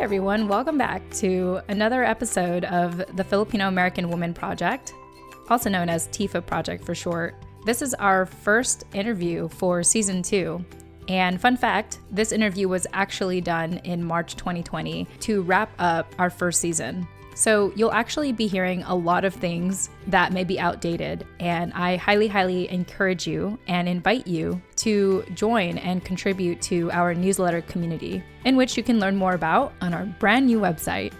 everyone. Welcome back to another episode of the Filipino American Woman Project, also known as TIFA Project for short. This is our first interview for season 2. And fun fact, this interview was actually done in March 2020 to wrap up our first season. So you'll actually be hearing a lot of things that may be outdated, and I highly encourage you and invite you to join and contribute to our newsletter community, in which you can learn more about on our brand new website,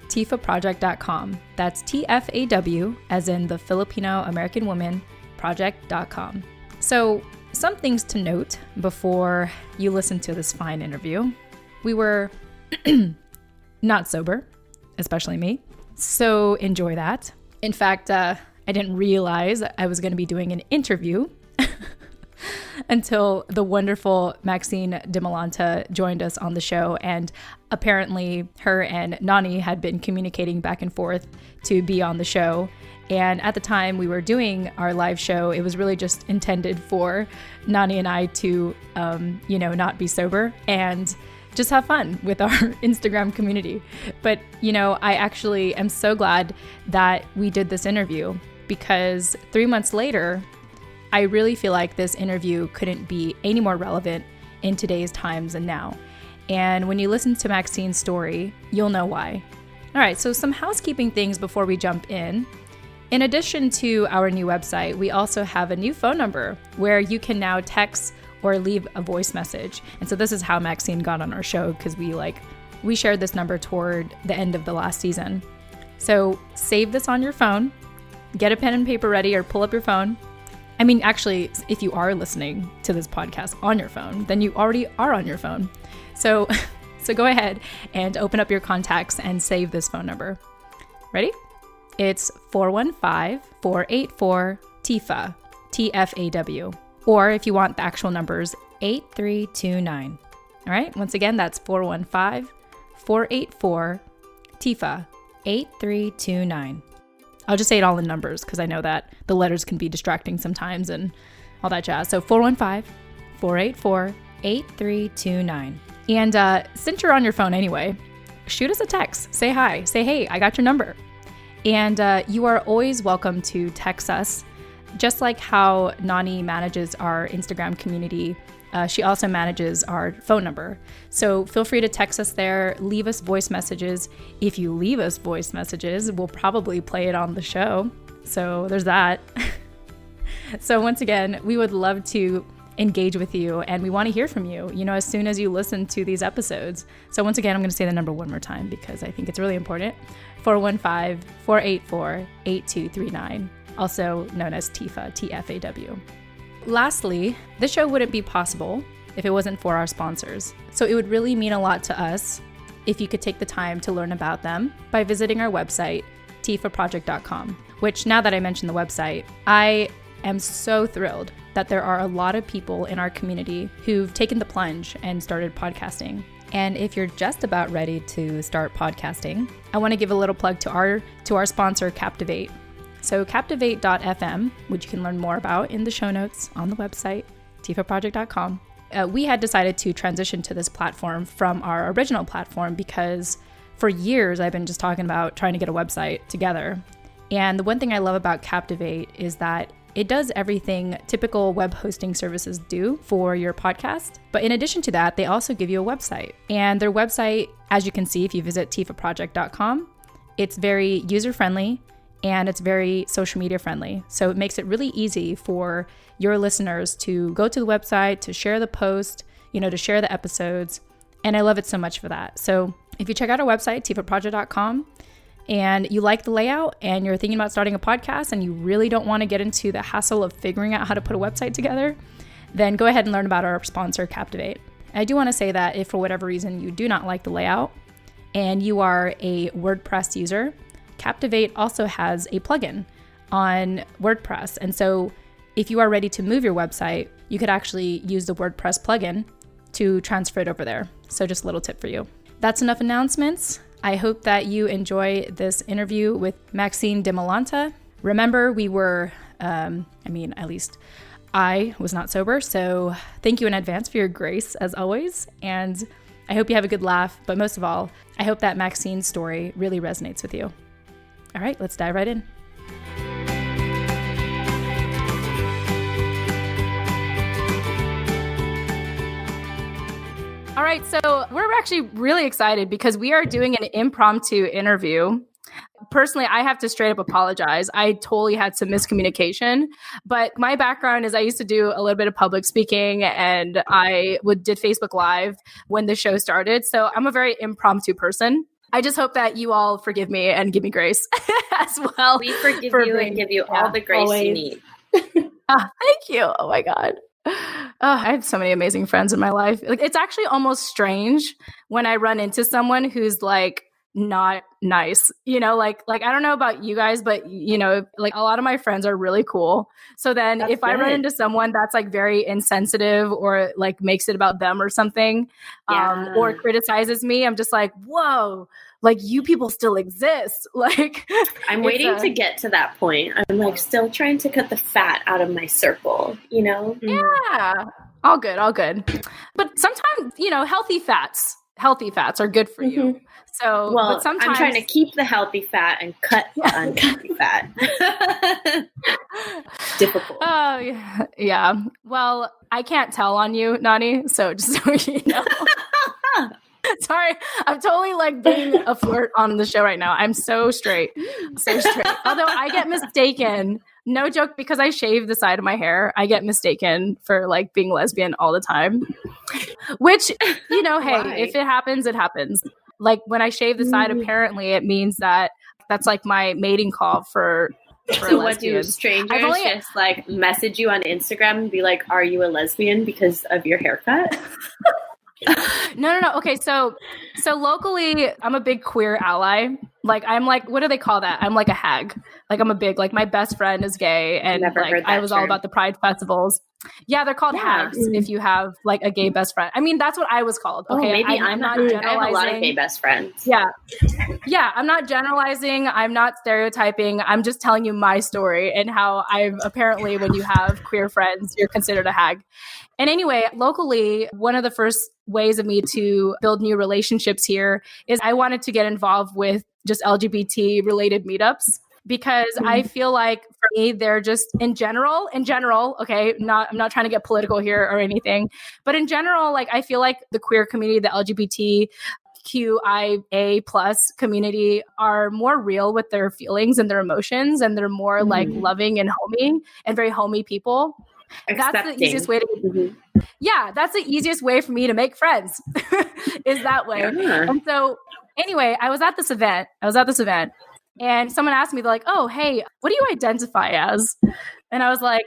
tifaproject.com. That's TFAW, as in the Filipino American Woman Project.com. So some things to note before you listen to this fine interview. We were not sober, especially me. So enjoy that. In fact, I didn't realize I was going to be doing an interview until the wonderful Maxine Dimalanta joined us on the show. And apparently her and Nani had been communicating back and forth to be on the show. And at the time we were doing our live show, it was really just intended for Nani and I to, not be sober and just have fun with our Instagram community. But, I actually am so glad that we did this interview, because 3 months later, I really feel like this interview couldn't be any more relevant in today's times and now. And when you listen to Maxine's story, you'll know why. All right, so some housekeeping things before we jump in. In addition to our new website, we also have a new phone number where you can now text or leave a voice message. And so this is how Maxine got on our show, because we shared this number toward the end of the last season. So save this on your phone, get a pen and paper ready, or pull up your phone. I mean, actually, if you are listening to this podcast on your phone, then you already are on your phone. So go ahead and open up your contacts and save this phone number. Ready? It's 415-484-TIFA, TFAW. Or if you want the actual numbers, 8329. All right, once again, that's 415-484-TIFA, 8329. I'll just say it all in numbers because I know that the letters can be distracting sometimes and all that jazz. So 415-484-8329. And since you're on your phone anyway, shoot us a text. Say hi. Say, hey, I got your number. And you are always welcome to text us. Just like how Nani manages our Instagram community, she also manages our phone number. So feel free to text us there, leave us voice messages. If you leave us voice messages, we'll probably play it on the show. So there's that. So once again, we would love to engage with you, and we want to hear from you, as soon as you listen to these episodes. So once again, I'm going to say the number one more time because I think it's really important. 415-484-8239. Also known as TIFA, TFAW. Lastly, this show wouldn't be possible if it wasn't for our sponsors. So it would really mean a lot to us if you could take the time to learn about them by visiting our website, tifaproject.com, which, now that I mentioned the website, I am so thrilled that there are a lot of people in our community who've taken the plunge and started podcasting. And if you're just about ready to start podcasting, I want to give a little plug to our sponsor, Captivate. So Captivate.fm, which you can learn more about in the show notes on the website, tifaproject.com. We had decided to transition to this platform from our original platform because for years I've been just talking about trying to get a website together. And the one thing I love about Captivate is that it does everything typical web hosting services do for your podcast. But in addition to that, they also give you a website. And their website, as you can see if you visit tifaproject.com, it's very user-friendly, and it's very social media friendly. So it makes it really easy for your listeners to go to the website, to share the post, to share the episodes. And I love it so much for that. So if you check out our website, tifaproject.com, and you like the layout and you're thinking about starting a podcast and you really don't want to get into the hassle of figuring out how to put a website together, then go ahead and learn about our sponsor, Captivate. I do want to say that if for whatever reason you do not like the layout and you are a WordPress user, Captivate also has a plugin on WordPress. And so if you are ready to move your website, you could actually use the WordPress plugin to transfer it over there. So just a little tip for you. That's enough announcements. I hope that you enjoy this interview with Maxine Dimalanta. Remember, we were, at least I was not sober. So thank you in advance for your grace as always. And I hope you have a good laugh, but most of all, I hope that Maxine's story really resonates with you. All right, let's dive right in. All right, so we're actually really excited because we are doing an impromptu interview. Personally, I have to straight up apologize. I totally had some miscommunication, but my background is I used to do a little bit of public speaking, and I did Facebook Live when the show started. So I'm a very impromptu person. I just hope that you all forgive me and give me grace as well. We forgive you and give you all the grace you need. Thank you. Oh my God. I have so many amazing friends in my life. Like, it's actually almost strange when I run into someone who's like not nice, like I don't know about you guys, but like a lot of my friends are really cool. So then that's if good. I run into someone that's like very insensitive or like makes it about them or something, or criticizes me, I'm just like, whoa, like you people still exist. Like I'm waiting to get to that point. I'm like still trying to cut the fat out of my circle, Yeah. All good. But sometimes, healthy fats are good for you. So, but sometimes I'm trying to keep the healthy fat and cut the unhealthy fat. Difficult. Oh, yeah. Well, I can't tell on you, Nani. So just so you know. Sorry, I'm totally like being a flirt on the show right now. I'm so straight. Although I get mistaken, no joke, because I shave the side of my hair, I get mistaken for like being lesbian all the time. Which, hey, if it happens, it happens. Like when I shave the side, apparently it means that's like my mating call for so lesbians. What do strangers just like message you on Instagram and be like, are you a lesbian because of your haircut? No. Okay, so locally, I'm a big queer ally. Like I'm like, what do they call that? I'm like a hag. Like I'm a big, like my best friend is gay, and like I was all about the pride festivals. Yeah, they're called hags if you have like a gay best friend. I mean, that's what I was called. Okay, maybe I'm not generalizing. I have a lot of gay best friends. Yeah. I'm not generalizing. I'm not stereotyping. I'm just telling you my story and how I've apparently, when you have queer friends, you're considered a hag. And anyway, locally, one of the first ways of me to build new relationships here is I wanted to get involved with just LGBT related meetups. Because I feel like for me, they're just in general, okay, I'm not trying to get political here or anything, but in general, like I feel like the queer community, the LGBTQIA plus community are more real with their feelings and their emotions, and they're more like loving and homey and very homey people. Accepting. That's the easiest way to that's the easiest way for me to make friends is that way. And so anyway, I was at this event. And someone asked me, they're like, "Oh, hey, what do you identify as?" And I was like,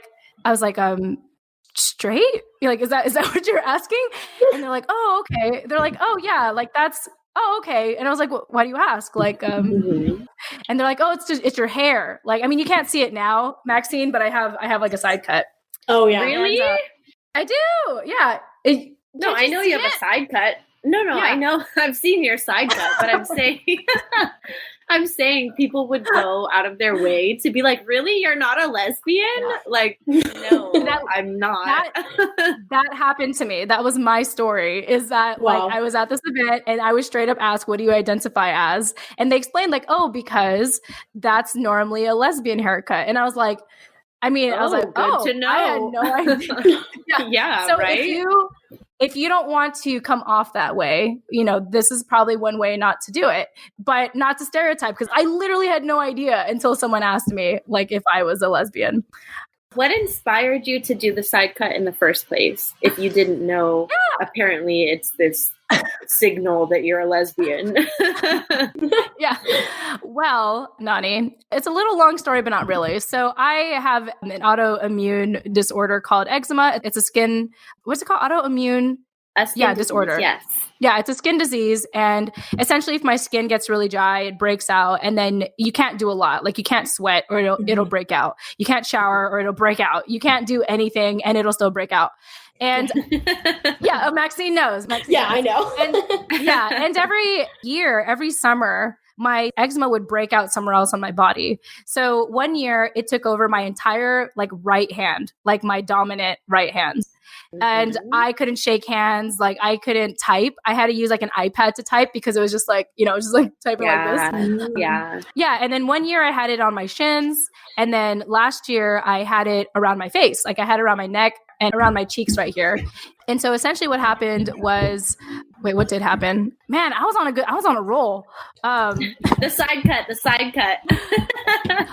straight? You're like, is that what you're asking? And they're like, "Oh, okay." They're like, "Oh, yeah, like that's, oh, okay." And I was like, well, why do you ask? Like, and they're like, "Oh, it's your hair." Like, I mean, you can't see it now, Maxine, but I have like a side cut. Oh, yeah. Really? And, I do. Yeah. No, I know you have a side cut. No, yeah. I know. I've seen your side cut, but I'm saying people would go out of their way to be like, really? You're not a lesbian? Like, no, I'm not. That happened to me. That was my story, is that like I was at this event and I was straight up asked, what do you identify as? And they explained like, oh, because that's normally a lesbian haircut. And I was like, I was like, good to know. I had no idea. Yeah, so right? if you don't want to come off that way, this is probably one way not to do it, but not to stereotype, because I literally had no idea until someone asked me like if I was a lesbian. What inspired you to do the side cut in the first place? If you didn't know, apparently it's this signal that you're a lesbian. Yeah. Well, Nani, it's a little long story, but not really. So I have an autoimmune disorder called eczema. It's a skin, what's it called? Autoimmune? Disorder. Yes. Yeah, it's a skin disease. And essentially, if my skin gets really dry, it breaks out. And then you can't do a lot. Like you can't sweat or it'll break out. You can't shower or it'll break out. You can't do anything and it'll still break out. And Maxine knows. I know. And every summer, my eczema would break out somewhere else on my body. So one year it took over my entire like right hand, like my dominant right hand. and I couldn't shake hands. Like I couldn't type. I had to use like an iPad to type because it was just like, it was just like typing like this. Yeah. And then one year I had it on my shins. And then last year I had it around my face. Like I had it around my neck and around my cheeks right here. And so essentially what happened was, what did happen? Man, I was on a roll. The side cut.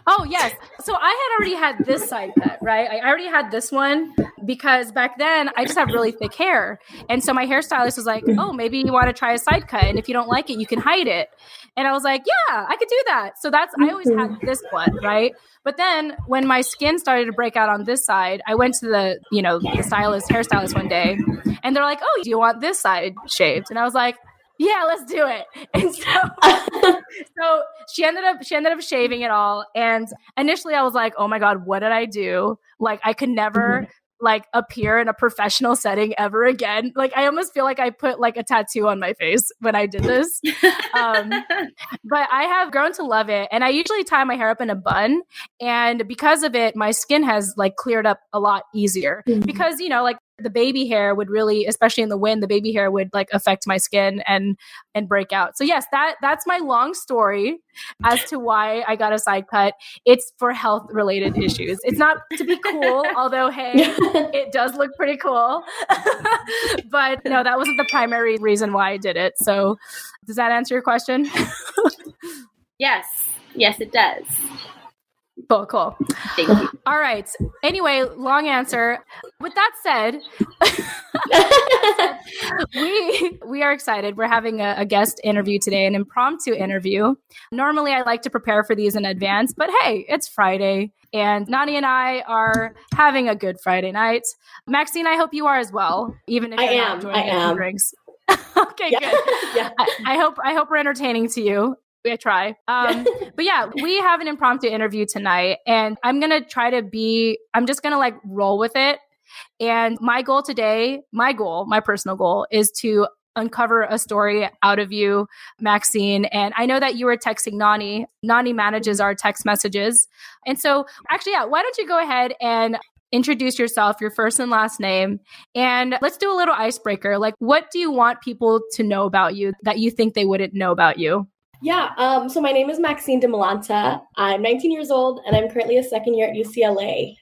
Oh, yes. So I had already had this side cut, right? I already had this one because back then I just have really thick hair. And so my hairstylist was like, oh, maybe you want to try a side cut. And if you don't like it, you can hide it. And I was like, yeah, I could do that. So I always had this one, right? But then when my skin started to break out on this side, I went to the hairstylist one day, and they're like, oh, do you want this side shaved? And I was like, yeah, let's do it. And so she ended up shaving it all. And initially I was like, oh my God, what did I do? Like I could never like appear in a professional setting ever again. Like I almost feel like I put like a tattoo on my face when I did this. But I have grown to love it. And I usually tie my hair up in a bun. And because of it, my skin has like cleared up a lot easier because, like the baby hair would really, especially in the wind, the baby hair would like affect my skin and break out. So yes, that's my long story as to why I got a side cut. It's for health related issues. It's not to be cool, although, hey, it does look pretty cool. But no, that wasn't the primary reason why I did it. So does that answer your question? Yes, it does. Cool. Thank you. All right. Anyway, long answer. With that said, we are excited. We're having a guest interview today, an impromptu interview. Normally, I like to prepare for these in advance, but hey, it's Friday, and Nani and I are having a good Friday night. Maxine, I hope you are as well, even if you're not joining drinks. Okay, good. Yeah. I hope we're entertaining to you. I try. But yeah, we have an impromptu interview tonight, and I'm just going to like roll with it. And my goal today, my personal goal is to uncover a story out of you, Maxine. And I know that you were texting Nani. Nani manages our text messages. And so actually, yeah, why don't you go ahead and introduce yourself, your first and last name, and let's do a little icebreaker. Like, what do you want people to know about you that you think they wouldn't know about you? Yeah, so my name is Maxine Dimalanta. I'm 19 years old, and I'm currently a second year at UCLA.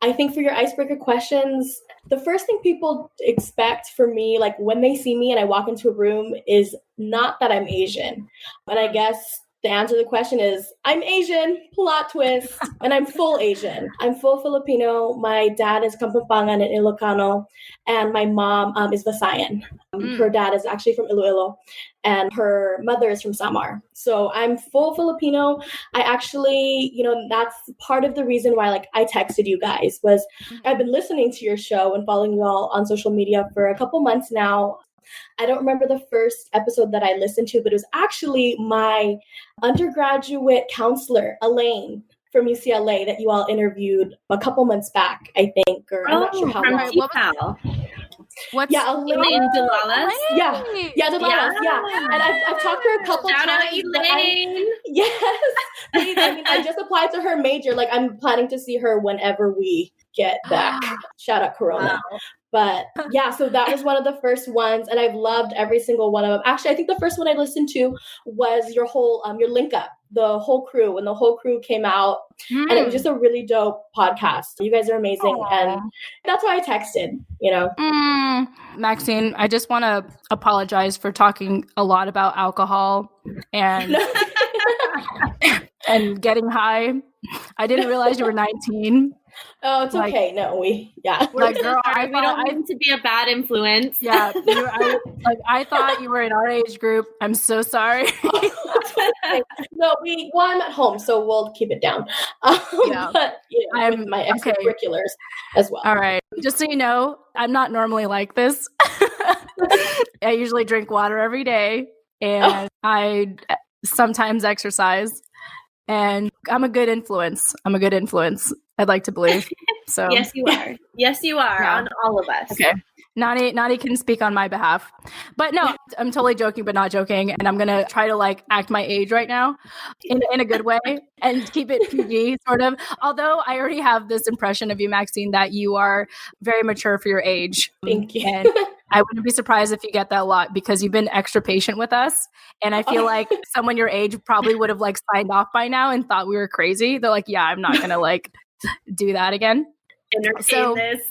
I think for your icebreaker questions, the first thing people expect for me, like when they see me and I walk into a room, is not that I'm Asian. And I guess the answer to the question is, I'm Asian, plot twist, and I'm full Asian. I'm full Filipino. My dad is Kapampangan and Ilocano, and my mom is Visayan. Her dad is actually from Iloilo, and her mother is from Samar. So I'm full Filipino. I actually, that's part of the reason why, like, I texted you guys was I've been listening to your show and following you all on social media for a couple months now. I don't remember the first episode that I listened to, but it was actually my undergraduate counselor, Elaine, from UCLA, that you all interviewed a couple months back, I think, or I'm not sure how long. Elaine Delalas? Yeah, Delalas, yeah. And I've talked to her a couple times. Shout out Elaine! Yes, please. I just applied to her major. Like, I'm planning to see her whenever we get back. Shout out Corona. Wow. But yeah, so that was one of the first ones, and I've loved every single one of them. Actually, I think the first one I listened to was your whole your link up, the whole crew, when the whole crew came out, and it was just a really dope podcast. You guys are amazing, and that's why I texted. Maxine, I just want to apologize for talking a lot about alcohol and and getting high. I didn't realize you were 19. Oh, it's okay. No, We're girl, we don't mean to be a bad influence. Yeah, I thought you were in our age group. I'm so sorry. No, I'm at home, so we'll keep it down. But I'm with my extracurriculars as well. All right, just so you know, I'm not normally like this. I usually drink water every day, and I sometimes exercise. And I'm a good influence. I'd like to believe. So Yes, you are. On all of us. Okay. Nani can speak on my behalf. But no, I'm totally joking, but not joking. And I'm going to try to like act my age right now in a good way and keep it PG sort of. Although I already have this impression of you, Maxine, that you are very mature for your age. Thank you. And I wouldn't be surprised if you get that a lot because you've been extra patient with us. And I feel like someone your age probably would have like signed off by now and thought we were crazy. They're like, yeah, I'm not going to like do that again. Entertain this.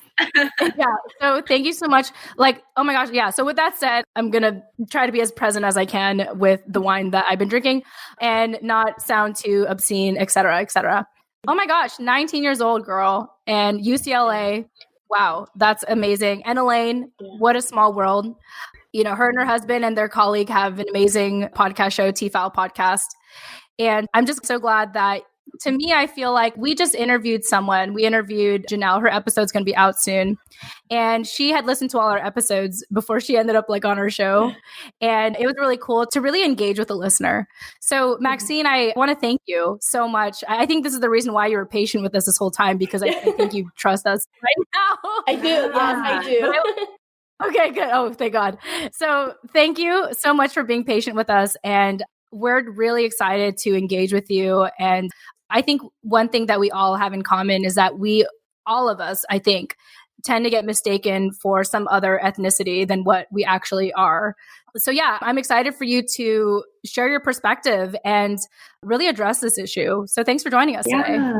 Yeah. So thank you so much. Like, oh my gosh. Yeah. So with that said, I'm going to try to be as present as I can with the wine that I've been drinking and not sound too obscene, et cetera, et cetera. Oh my gosh. 19 years old girl and UCLA. Wow. That's amazing. And Elaine, what a small world. You know, her and her husband and their colleague have an amazing podcast show, T-File Podcast. And I'm just so glad that to me, I feel like we just interviewed someone. We interviewed Janelle. Her episode's going to be out soon. And she had listened to all our episodes before she ended up like on our show. And it was really cool to really engage with the listener. So Maxine, I want to thank you so much. I think this is the reason why you were patient with us this whole time, because I think you trust us right now. I do. Yes, I do. Okay, good. Oh, thank God. So thank you so much for being patient with us. And we're really excited to engage with you. And I think one thing that we all have in common is that all of us, I think, tend to get mistaken for some other ethnicity than what we actually are. So yeah, I'm excited for you to share your perspective and really address this issue. So thanks for joining us today.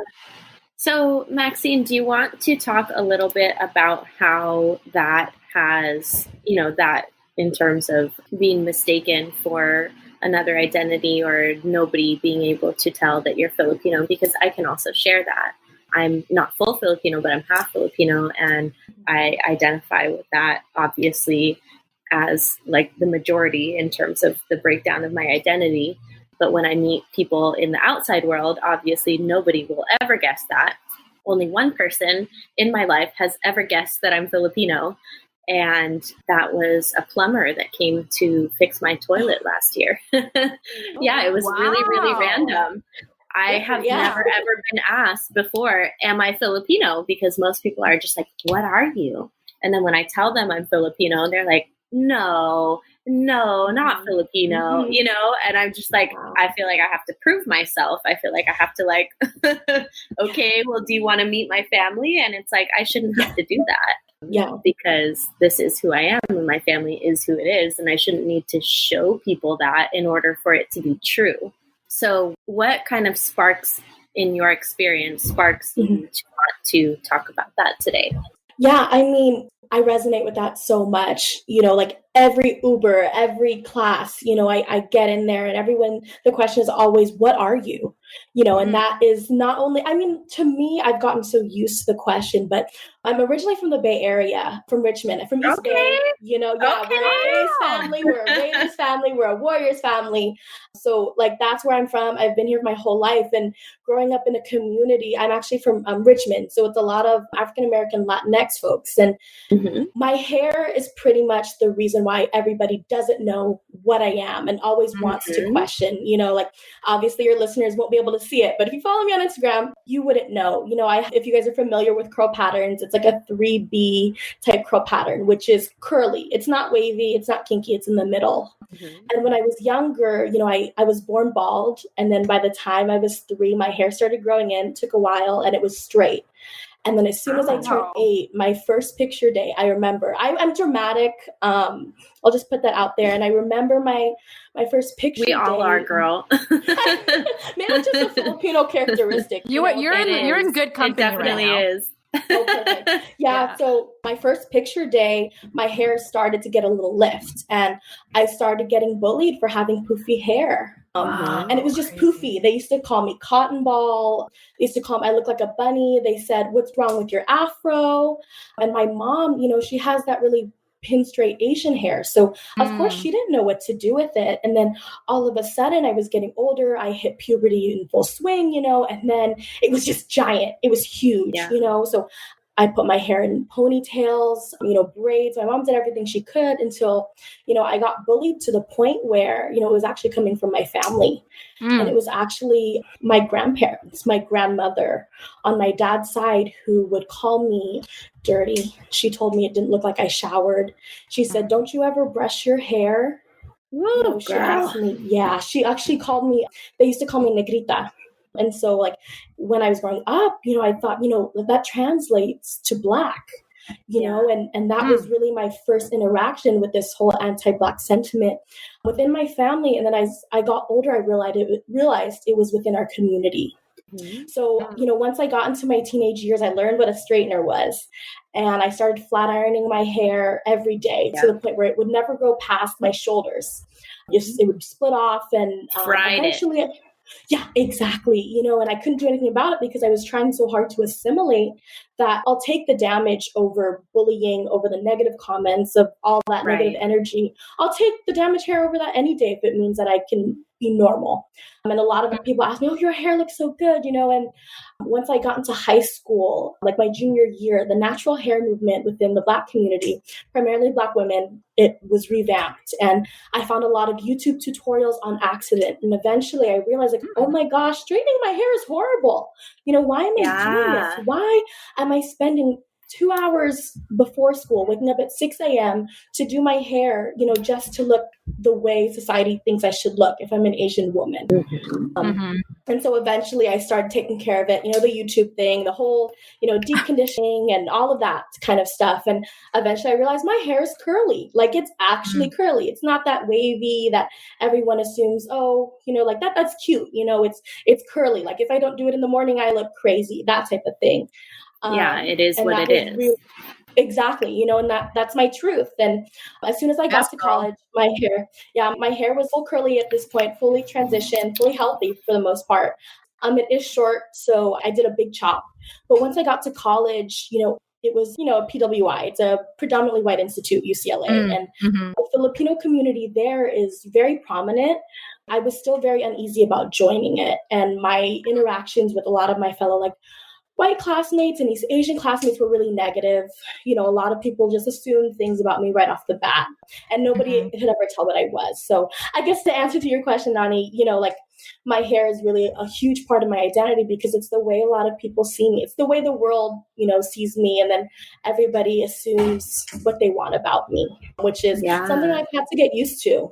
So Maxine, do you want to talk a little bit about how that has, that in terms of being mistaken for another identity or nobody being able to tell that you're Filipino? Because I can also share that. I'm not full Filipino, but I'm half Filipino, and I identify with that obviously as like the majority in terms of the breakdown of my identity. But when I meet people in the outside world, obviously nobody will ever guess that. Only one person in my life has ever guessed that I'm Filipino. And that was a plumber that came to fix my toilet last year. Yeah, it was really, really random. I have never, ever been asked before, am I Filipino? Because most people are just like, what are you? And then when I tell them I'm Filipino, they're like, no, not Filipino, and I'm just like, I feel like I have to prove myself. I feel like I have to like, okay, well, do you want to meet my family? And it's like, I shouldn't have to do that. Yeah, because this is who I am and my family is who it is. And I shouldn't need to show people that in order for it to be true. So what kind of in your experience sparks you to want to talk about that today? Yeah, I mean, I resonate with that so much. Like every Uber, every class, I get in there and everyone, the question is always, what are you? And that is not only, I mean, to me, I've gotten so used to the question, but I'm originally from the Bay Area, from Richmond, from East Bay, we're a Rays family, we're a Raiders family, we're a Warriors family. So like, that's where I'm from. I've been here my whole life, and growing up in a community, I'm actually from Richmond. So it's a lot of African-American Latinx folks. And my hair is pretty much the reason why everybody doesn't know what I am and always wants to question, like obviously your listeners won't be able to see it, but if you follow me on Instagram, you wouldn't know. If you guys are familiar with curl patterns, it's like a 3B type curl pattern, which is curly. It's not wavy, it's not kinky, it's in the middle. And when I was younger, I was born bald. And then by the time I was 3, my hair started growing in, took a while, and it was straight. And then as soon as I turned 8, my first picture day, I remember, I'm dramatic. I'll just put that out there. And I remember my first picture We all day. are, girl. Maybe it's just a Filipino characteristic. You're in good company. It definitely right is. Oh, perfect. Yeah. So my first picture day, my hair started to get a little lift, and I started getting bullied for having poofy hair. And it was just poofy. They used to call me cotton ball. They used to call me, I look like a bunny. They said, what's wrong with your afro? And my mom, she has that really pin straight Asian hair. So of course she didn't know what to do with it. And then all of a sudden I was getting older. I hit puberty in full swing, and then it was just giant. It was huge, So I put my hair in ponytails, braids. My mom did everything she could until, I got bullied to the point where, it was actually coming from my family. And it was actually my grandparents, my grandmother on my dad's side, who would call me dirty. She told me it didn't look like I showered. She said, "Don't you ever brush your hair?" Woo, She asked me, she actually called me, they used to call me negrita. And so like when I was growing up, I thought, that translates to Black, and that was really my first interaction with this whole anti-Black sentiment within my family. And then as I got older, I realized it was within our community. So, once I got into my teenage years, I learned what a straightener was. And I started flat ironing my hair every day to the point where it would never go past my shoulders. It would split off and eventually yeah, exactly. And I couldn't do anything about it because I was trying so hard to assimilate that I'll take the damage over bullying, over the negative comments of all that negative energy. I'll take the damaged hair over that any day if it means that I can be normal. And a lot of people ask me, "Oh, your hair looks so good," and once I got into high school, like my junior year, the natural hair movement within the Black community, primarily Black women, it was revamped. And I found a lot of YouTube tutorials on accident. And eventually I realized, like, oh my gosh, straightening my hair is horrible. Why am I doing this? Why am I spending 2 hours before school, waking up at 6 a.m. to do my hair, just to look the way society thinks I should look if I'm an Asian woman. And so eventually I started taking care of it, the YouTube thing, the whole, deep conditioning and all of that kind of stuff. And eventually I realized my hair is curly. Like, it's actually curly. It's not that wavy that everyone assumes, like that's cute. It's curly. Like, if I don't do it in the morning, I look crazy, that type of thing. It is what it is. Exactly. And that's my truth. And as soon as I got to college, my hair was full curly at this point, fully transitioned, fully healthy for the most part. It is short, so I did a big chop. But once I got to college, it was, a PWI. It's a predominantly white institute, UCLA. And the Filipino community there is very prominent. I was still very uneasy about joining it. And my interactions with a lot of my fellow, white classmates and these Asian classmates were really negative. A lot of people just assumed things about me right off the bat, and nobody could ever tell what I was. So I guess to answer to your question, Nani, my hair is really a huge part of my identity because it's the way a lot of people see me. It's the way the world, sees me. And then everybody assumes what they want about me, which is something I've had to get used to.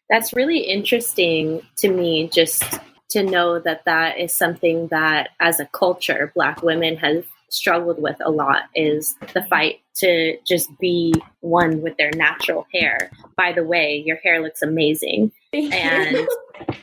That's really interesting to me, just to know that is something that as a culture, Black women have struggled with a lot, is the fight to just be one with their natural hair. By the way, your hair looks amazing. And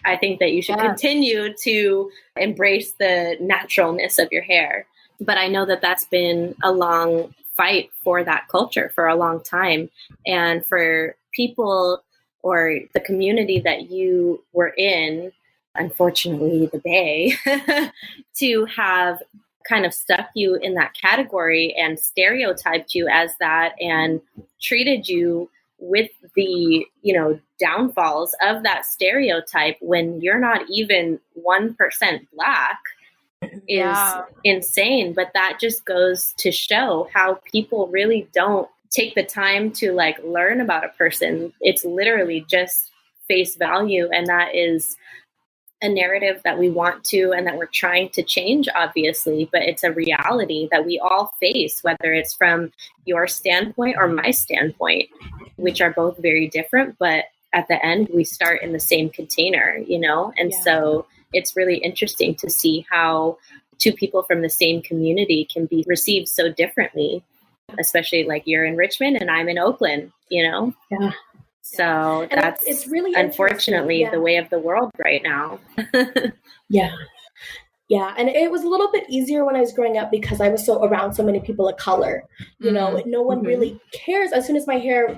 I think that you should continue to embrace the naturalness of your hair. But I know that that's been a long fight for that culture for a long time. And for people or the community that you were in, unfortunately, the Bay, to have kind of stuck you in that category and stereotyped you as that and treated you with the, downfalls of that stereotype when you're not even 1% Black is insane. But that just goes to show how people really don't take the time to learn about a person. It's literally just face value. And that is a narrative that we want to and that we're trying to change, obviously, but it's a reality that we all face, whether it's from your standpoint or my standpoint, which are both very different, but at the end we start in the same container, and so it's really interesting to see how two people from the same community can be received so differently, especially you're in Richmond and I'm in Oakland, So and it's really unfortunately the way of the world right now. Yeah. And it was a little bit easier when I was growing up because I was around so many people of color. No one really cares. As soon as my hair,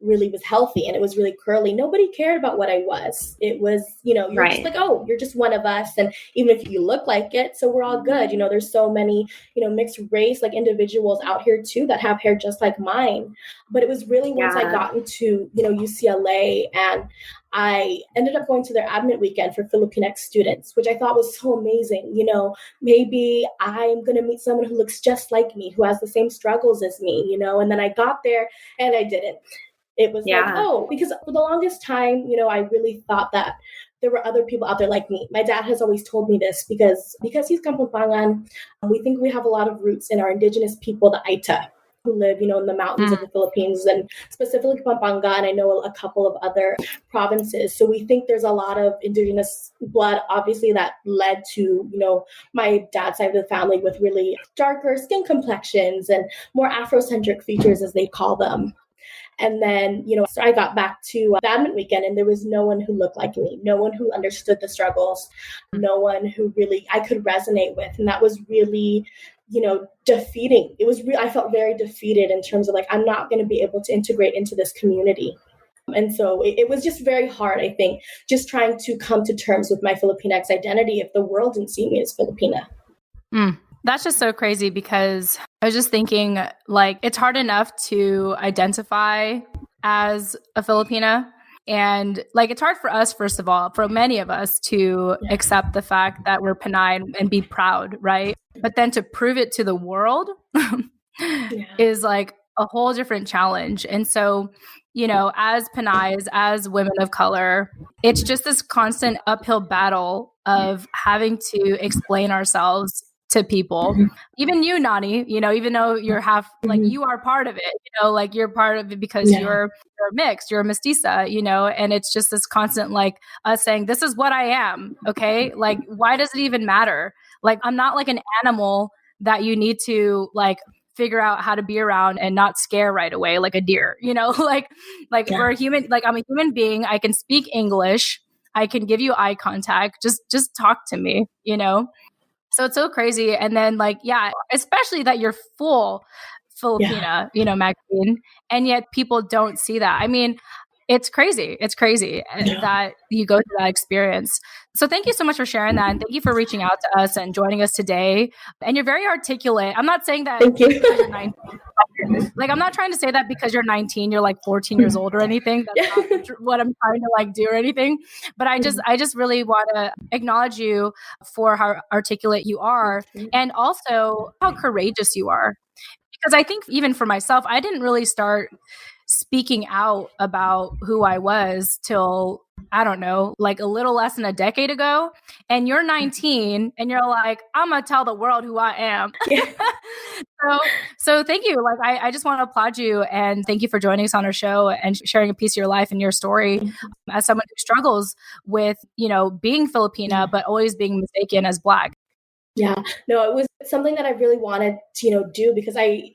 really was healthy and it was really curly. Nobody cared about what I was. It was, you're just like, oh, you're just one of us. And even if you look like it, so we're all good. There's so many, mixed race like individuals out here too that have hair just like mine. But it was really once I got into, UCLA, and I ended up going to their admit weekend for Filipinx students, which I thought was so amazing. Maybe I'm going to meet someone who looks just like me, who has the same struggles as me, and then I got there and I didn't. It was like, oh, because for the longest time, I really thought that there were other people out there like me. My dad has always told me this because he's Kapampangan. We think we have a lot of roots in our indigenous people, the Aita, who live, in the mountains of the Philippines, and specifically Pampanga, and I know a couple of other provinces. So we think there's a lot of indigenous blood, obviously, that led to, my dad's side of the family with really darker skin complexions and more Afrocentric features, as they call them. And then, so I got back to the admit weekend, and there was no one who looked like me, no one who understood the struggles, no one who really I could resonate with. And that was really, defeating. It was I felt very defeated in terms of like, I'm not going to be able to integrate into this community. And so it was just very hard, I think, just trying to come to terms with my Filipinx identity if the world didn't see me as Filipina. That's just so crazy, because I was just thinking, like, it's hard enough to identify as a Filipina. And like, it's hard for us, first of all, for many of us to accept the fact that we're Pinay and be proud, right? But then to prove it to the world is like a whole different challenge. And so, as Pinays, as women of color, it's just this constant uphill battle of having to explain ourselves to people. Even you, Nani, even though you're half, like, you are part of it, like, you're part of it because you're mixed, you're a mestiza, and it's just this constant, like, us saying, this is what I am. Okay. Like, why does it even matter? Like, I'm not like an animal that you need to like figure out how to be around and not scare right away, like a deer, like we're a human, like, I'm a human being. I can speak English. I can give you eye contact. Just talk to me, So it's so crazy. And then like, especially that you're full Filipina, Maxine, and yet people don't see that. I mean, it's crazy. It's crazy that you go through that experience. So thank you so much for sharing that. And thank you for reaching out to us and joining us today. And you're very articulate. I'm not saying that because you're 19. Like, I'm not trying to say that because you're 19, you're like 14 years old or anything. That's not what I'm trying to like do or anything. But I just really want to acknowledge you for how articulate you are, and also how courageous you are. Because I think even for myself, I didn't really start speaking out about who I was till, I don't know, like a little less than a decade ago. And you're 19 and you're like, I'm going to tell the world who I am. So thank you. Like, I just want to applaud you and thank you for joining us on our show and sharing a piece of your life and your story as someone who struggles with, being Filipina, but always being mistaken as Black. Yeah, no, it was something that I really wanted to, do, because I,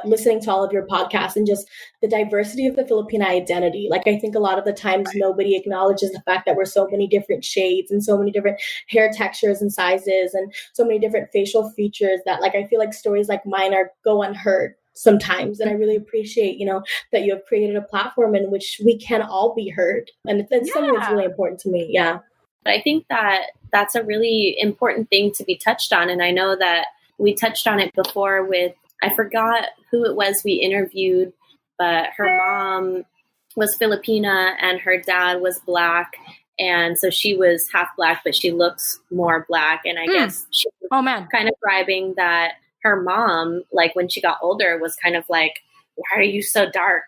listening to all of your podcasts and just the diversity of the Filipina identity. Like, I think a lot of the times nobody acknowledges the fact that we're so many different shades and so many different hair textures and sizes and so many different facial features that, like, I feel like stories like mine go unheard sometimes. And I really appreciate, that you have created a platform in which we can all be heard. And it's something that's really important to me. Yeah. But I think that that's a really important thing to be touched on. And I know that we touched on it before with, I forgot who it was we interviewed, but her mom was Filipina and her dad was Black. And so she was half Black, but she looks more Black. And I guess she was kind of describing that her mom, like when she got older, was kind of like, why are you so dark?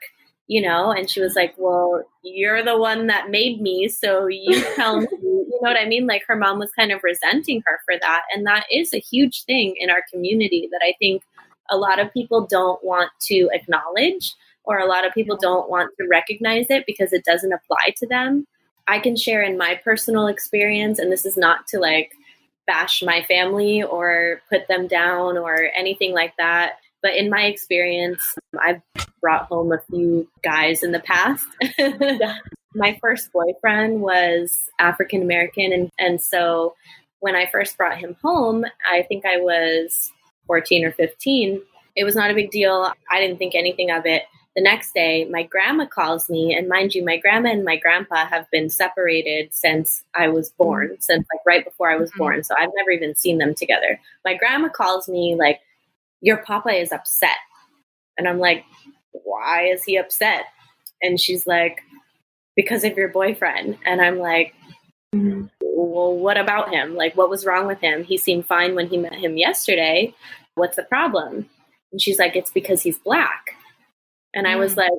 And she was like, well, you're the one that made me, so you tell me, you know what I mean? Like, her mom was kind of resenting her for that. And that is a huge thing in our community that I think a lot of people don't want to acknowledge, or a lot of people don't want to recognize it because it doesn't apply to them. I can share in my personal experience, and this is not to like bash my family or put them down or anything like that. But in my experience, I've brought home a few guys in the past. My first boyfriend was African American. And so when I first brought him home, I think I was 14 or 15. It was not a big deal. I didn't think anything of it. The next day, my grandma calls me, and mind you, my grandma and my grandpa have been separated since I was born, since like right before I was born. So I've never even seen them together. My grandma calls me like, your papa is upset. And I'm like, why is he upset? And she's like, because of your boyfriend. And I'm like, well, what about him? Like, what was wrong with him? He seemed fine when he met him yesterday. What's the problem? And she's like, it's because he's Black. And I was like,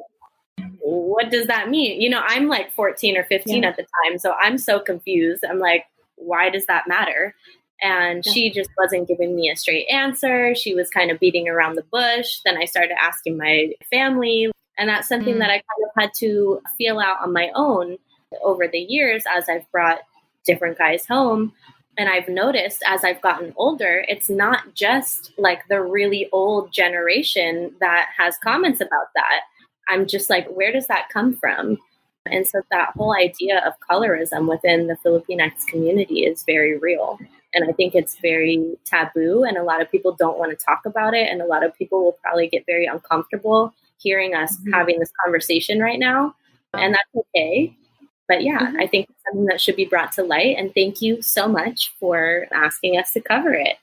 what does that mean? You know, I'm like 14 or 15 at the time. So I'm so confused. I'm like, why does that matter? And she just wasn't giving me a straight answer. She was kind of beating around the bush. Then I started asking my family. And that's something that I kind of had to feel out on my own over the years as I've brought different guys home. And I've noticed as I've gotten older, it's not just like the really old generation that has comments about that. I'm just like, where does that come from? And so that whole idea of colorism within the Filipinx community is very real. And I think it's very taboo, and a lot of people don't want to talk about it. And a lot of people will probably get very uncomfortable hearing us having this conversation right now. And that's okay. But yeah, I think it's something that should be brought to light. And thank you so much for asking us to cover it.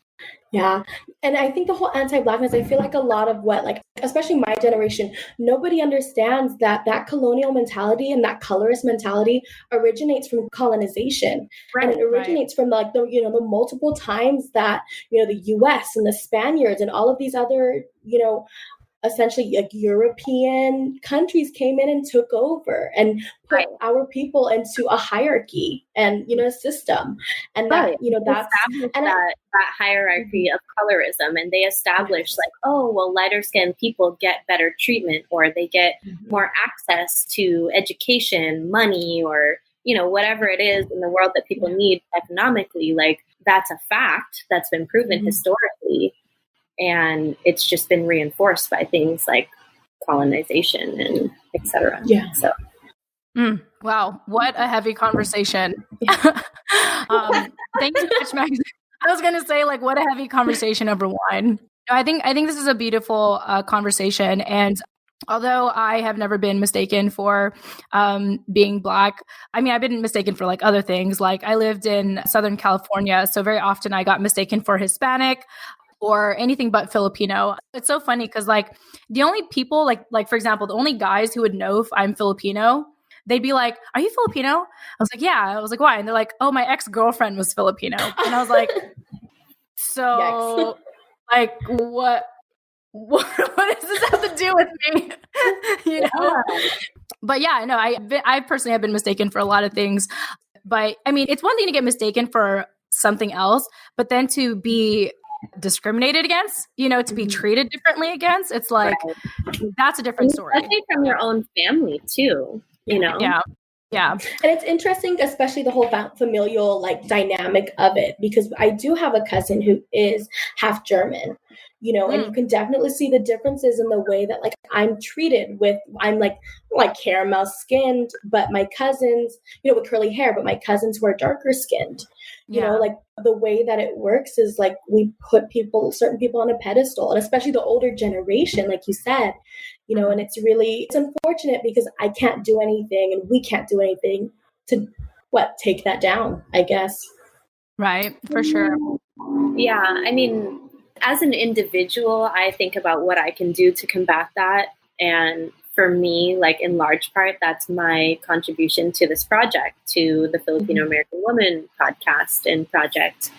Yeah. And I think the whole anti-Blackness, I feel like a lot of what, like, especially my generation, nobody understands that that colonial mentality and that colorist mentality originates from colonization. Right, and it originates from like the, you know, the multiple times that, you know, the US and the Spaniards and all of these other, you know, essentially like European countries came in and took over and put our people into a hierarchy and, you know, a system. And that, you know, that's and that hierarchy of colorism. And they established like, oh, well, lighter skinned people get better treatment, or they get more access to education, money, or, you know, whatever it is in the world that people need economically. Like, that's a fact that's been proven historically. And it's just been reinforced by things like colonization and et cetera. Yeah. So. Wow. What a heavy conversation. Thank you so much, Maxine. I was going to say, like, what a heavy conversation over wine. I think this is a beautiful conversation. And although I have never been mistaken for being Black, I mean, I've been mistaken for like other things. Like, I lived in Southern California, so very often I got mistaken for Hispanic or anything but Filipino. It's so funny because like the only people like for example, the only guys who would know if I'm Filipino, they'd be like, "Are you Filipino?" I was like, "Yeah." I was like, "Why?" And they're like, "Oh, my ex-girlfriend was Filipino." And I was like, "So like what does this have to do with me?" You know? But yeah, no, I personally have been mistaken for a lot of things. But I mean, it's one thing to get mistaken for something else, but then to be discriminated against, you know, to be treated differently against, it's like that's a different story. Especially from your own family too, you know? Yeah. And it's interesting, especially the whole familial like dynamic of it, because I do have a cousin who is half German, you know, and you can definitely see the differences in the way that like I'm treated with, I'm like caramel skinned, but my cousins, you know, with curly hair, but my cousins who are darker skinned, you know, like the way that it works is like we put certain people on a pedestal, and especially the older generation, like you said, you know, and it's unfortunate because I can't do anything and we can't do anything to take that down, I guess. Right. For sure. Yeah. I mean, as an individual, I think about what I can do to combat that. And for me, like in large part, that's my contribution to this project, to the Filipino American Woman podcast and project.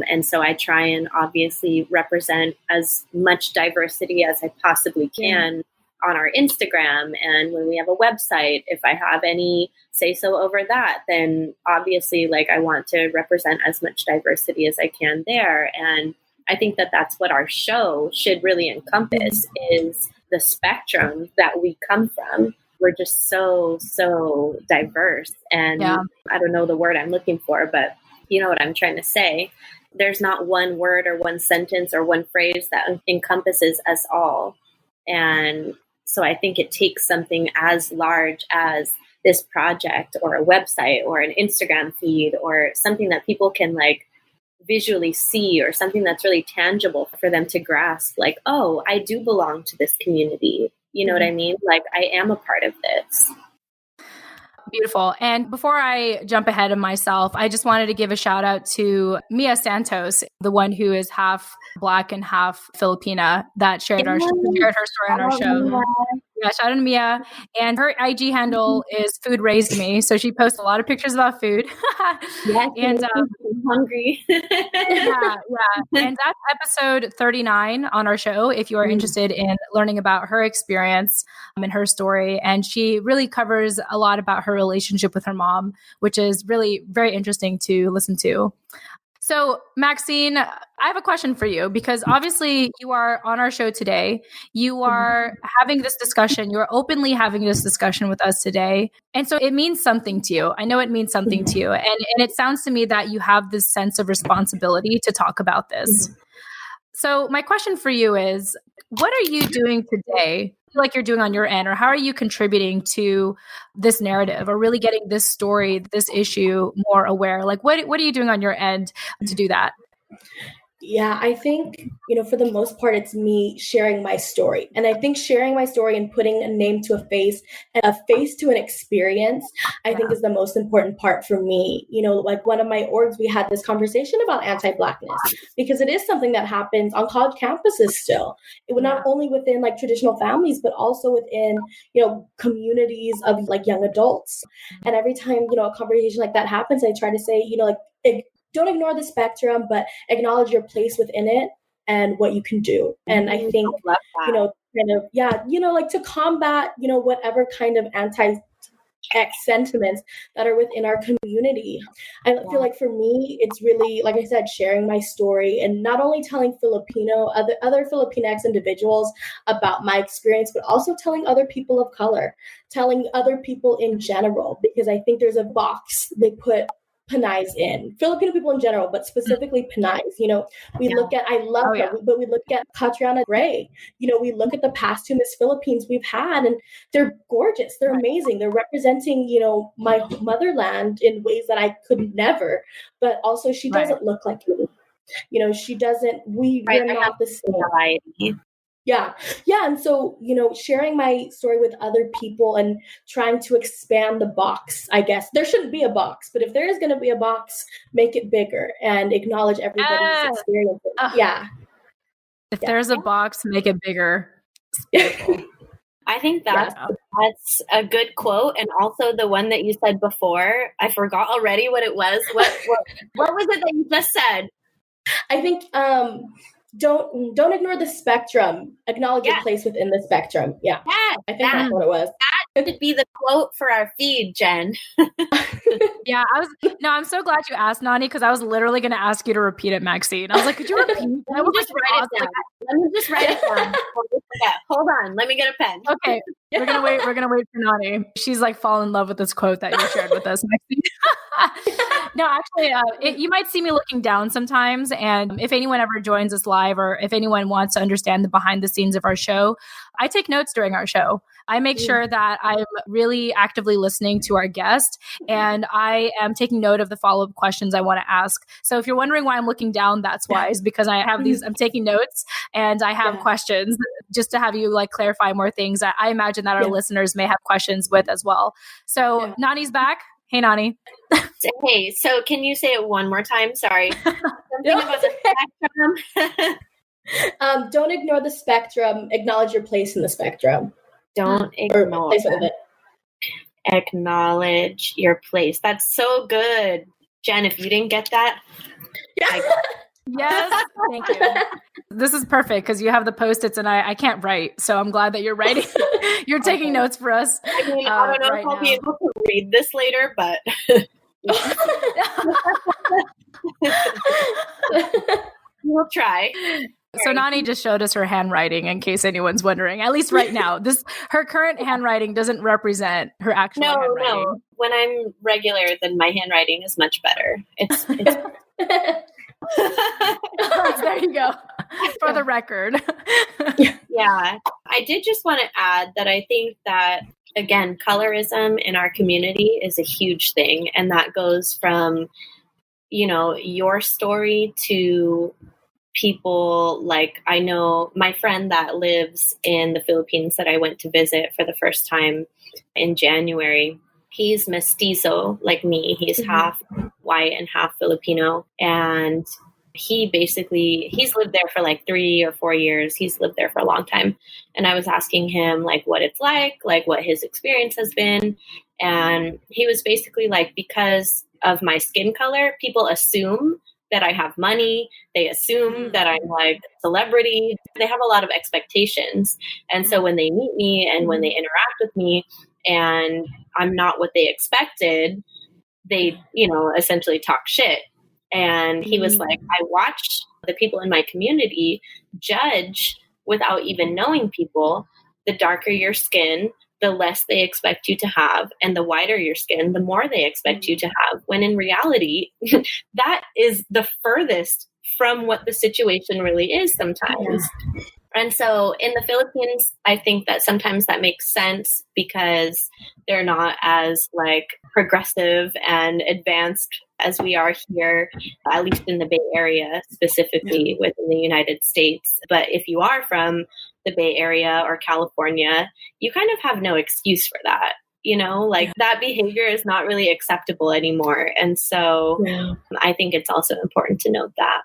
And so I try and obviously represent as much diversity as I possibly can on our Instagram. And when we have a website, if I have any say so over that, then obviously like I want to represent as much diversity as I can there. And I think that that's what our show should really encompass, is the spectrum that we come from. We're just so diverse. And I don't know the word I'm looking for, but you know what I'm trying to say. There's not one word or one sentence or one phrase that encompasses us all. And so I think it takes something as large as this project or a website or an Instagram feed or something that people can like visually see, or something that's really tangible for them to grasp, like, oh, I do belong to this community. You know what I mean? Like, I am a part of this. Beautiful. And before I jump ahead of myself, I just wanted to give a shout out to Mia Santos, the one who is half Black and half Filipina, that shared her story on our show. Yeah, shout out to Mia. And her IG handle is Food Raised Me. So she posts a lot of pictures about food. Yes, and I'm hungry. yeah. And that's episode 39 on our show if you are interested in learning about her experience and her story. And she really covers a lot about her relationship with her mom, which is really very interesting to listen to. So, Maxine, I have a question for you because obviously you are on our show today. You are having this discussion. You're openly having this discussion with us today. And so it means something to you. I know it means something to you. And it sounds to me that you have this sense of responsibility to talk about this. So my question for you is, what are you doing today, like you're doing on your end, or how are you contributing to this narrative or really getting this story, this issue more aware? Like what are you doing on your end to do that? Yeah, I think, for the most part, it's me sharing my story. And I think sharing my story and putting a name to a face and a face to an experience, I think is the most important part for me. Like one of my orgs, we had this conversation about anti-Blackness because it is something that happens on college campuses still. It would not only within like traditional families, but also within, communities of like young adults. And every time, a conversation like that happens, I try to say, don't ignore the spectrum, but acknowledge your place within it and what you can do. And I think, like to combat, whatever kind of anti-X sentiments that are within our community. I feel like for me, it's really, like I said, sharing my story and not only telling other Filipinx individuals about my experience, but also telling other people of color, telling other people in general, because I think there's a box they put Panay's in, Filipino people in general, but specifically Panay's. We look at, I love her, but we look at Catriona Gray. We look at the past two Miss Philippines we've had, and they're gorgeous. They're amazing. They're representing, my motherland in ways that I could never. But also, she doesn't look like me. She doesn't. We're not the same. Yeah. And so, sharing my story with other people and trying to expand the box, I guess. There shouldn't be a box, but if there is going to be a box, make it bigger and acknowledge everybody's experience. If there's a box, make it bigger. I think that's a good quote. And also the one that you said before, I forgot already what it was. What was it that you just said? I think, don't ignore the spectrum. Acknowledge your place within the spectrum. Yeah. I think that's what it was. That could be the quote for our feed, Jen. I'm so glad you asked, Nani, because I was literally going to ask you to repeat it, Maxine. I was like, could you repeat? Let me just write it down. Hold on. Let me get a pen. Okay. We're going to wait for Nani. She's like fallen in love with this quote that you shared with us, Maxine. No, actually, you might see me looking down sometimes. And if anyone ever joins us live or if anyone wants to understand the behind the scenes of our show, I take notes during our show. I make sure that I'm really actively listening to our guest and I am taking note of the follow-up questions I want to ask. So if you're wondering why I'm looking down, that's why, is because I have I'm taking notes and I have questions just to have you like clarify more things that I imagine that our listeners may have questions with as well. So Nani's back. Hey, Nani. Hey, so can you say it one more time? Sorry. Something about the spectrum. Don't ignore the spectrum. Acknowledge your place in the spectrum. Don't ignore it. Acknowledge your place. That's so good. Jen, if you didn't get that. Yes, thank you. This is perfect because you have the Post-its and I can't write. So I'm glad that you're writing. You're taking notes for us. I mean, I don't know if I'll be able to read this later, but we'll try. So Nani just showed us her handwriting in case anyone's wondering, at least right now. Her current handwriting doesn't represent her actual handwriting. No. When I'm regular, then my handwriting is much better. It's there you go. For the record. Yeah. I did just want to add that I think that, again, colorism in our community is a huge thing. And that goes from, your story to people, like, I know my friend that lives in the Philippines that I went to visit for the first time in January. He's mestizo like me. He's half white and half Filipino. And he's lived there for like 3 or 4 years. He's lived there for a long time. And I was asking him like what it's like what his experience has been. And he was basically like, because of my skin color, people assume that I have money. They assume that I'm like a celebrity. They have a lot of expectations. And so when they meet me and when they interact with me and I'm not what they expected, they, essentially talk shit. And he was like, I watch the people in my community judge without even knowing people. The darker your skin, the less they expect you to have. And the whiter your skin, the more they expect you to have. When in reality, that is the furthest from what the situation really is sometimes. Yeah. And so in the Philippines, I think that sometimes that makes sense because they're not as like progressive and advanced as we are here, at least in the Bay Area, specifically within the United States. But if you are from the Bay Area or California, you kind of have no excuse for that. That behavior is not really acceptable anymore. And so I think it's also important to note that.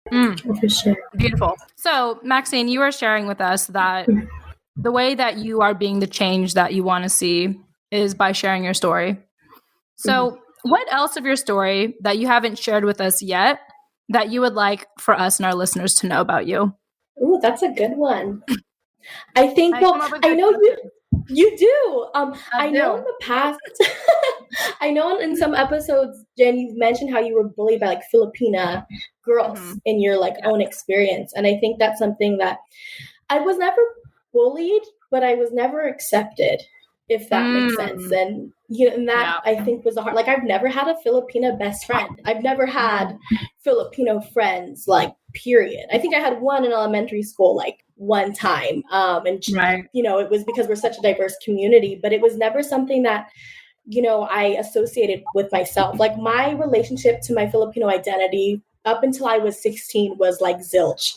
For sure. Beautiful. So, Maxine, you are sharing with us that the way that you are being the change that you want to see is by sharing your story. So, what else of your story that you haven't shared with us yet that you would like for us and our listeners to know about you? Ooh, that's a good one. I think, I know you do. I know in the past, I know in some episodes, Jen, you've mentioned how you were bullied by like Filipina girls in your like own experience. And I think that's something that I was never bullied, but I was never accepted, if that makes sense. And and that I think was hard. Like I've never had a Filipina best friend. I've never had Filipino friends, like period. I think I had one in elementary school, like one time. And it was because we're such a diverse community, but it was never something that, I associated with myself. Like my relationship to my Filipino identity up until I was 16 was like zilch.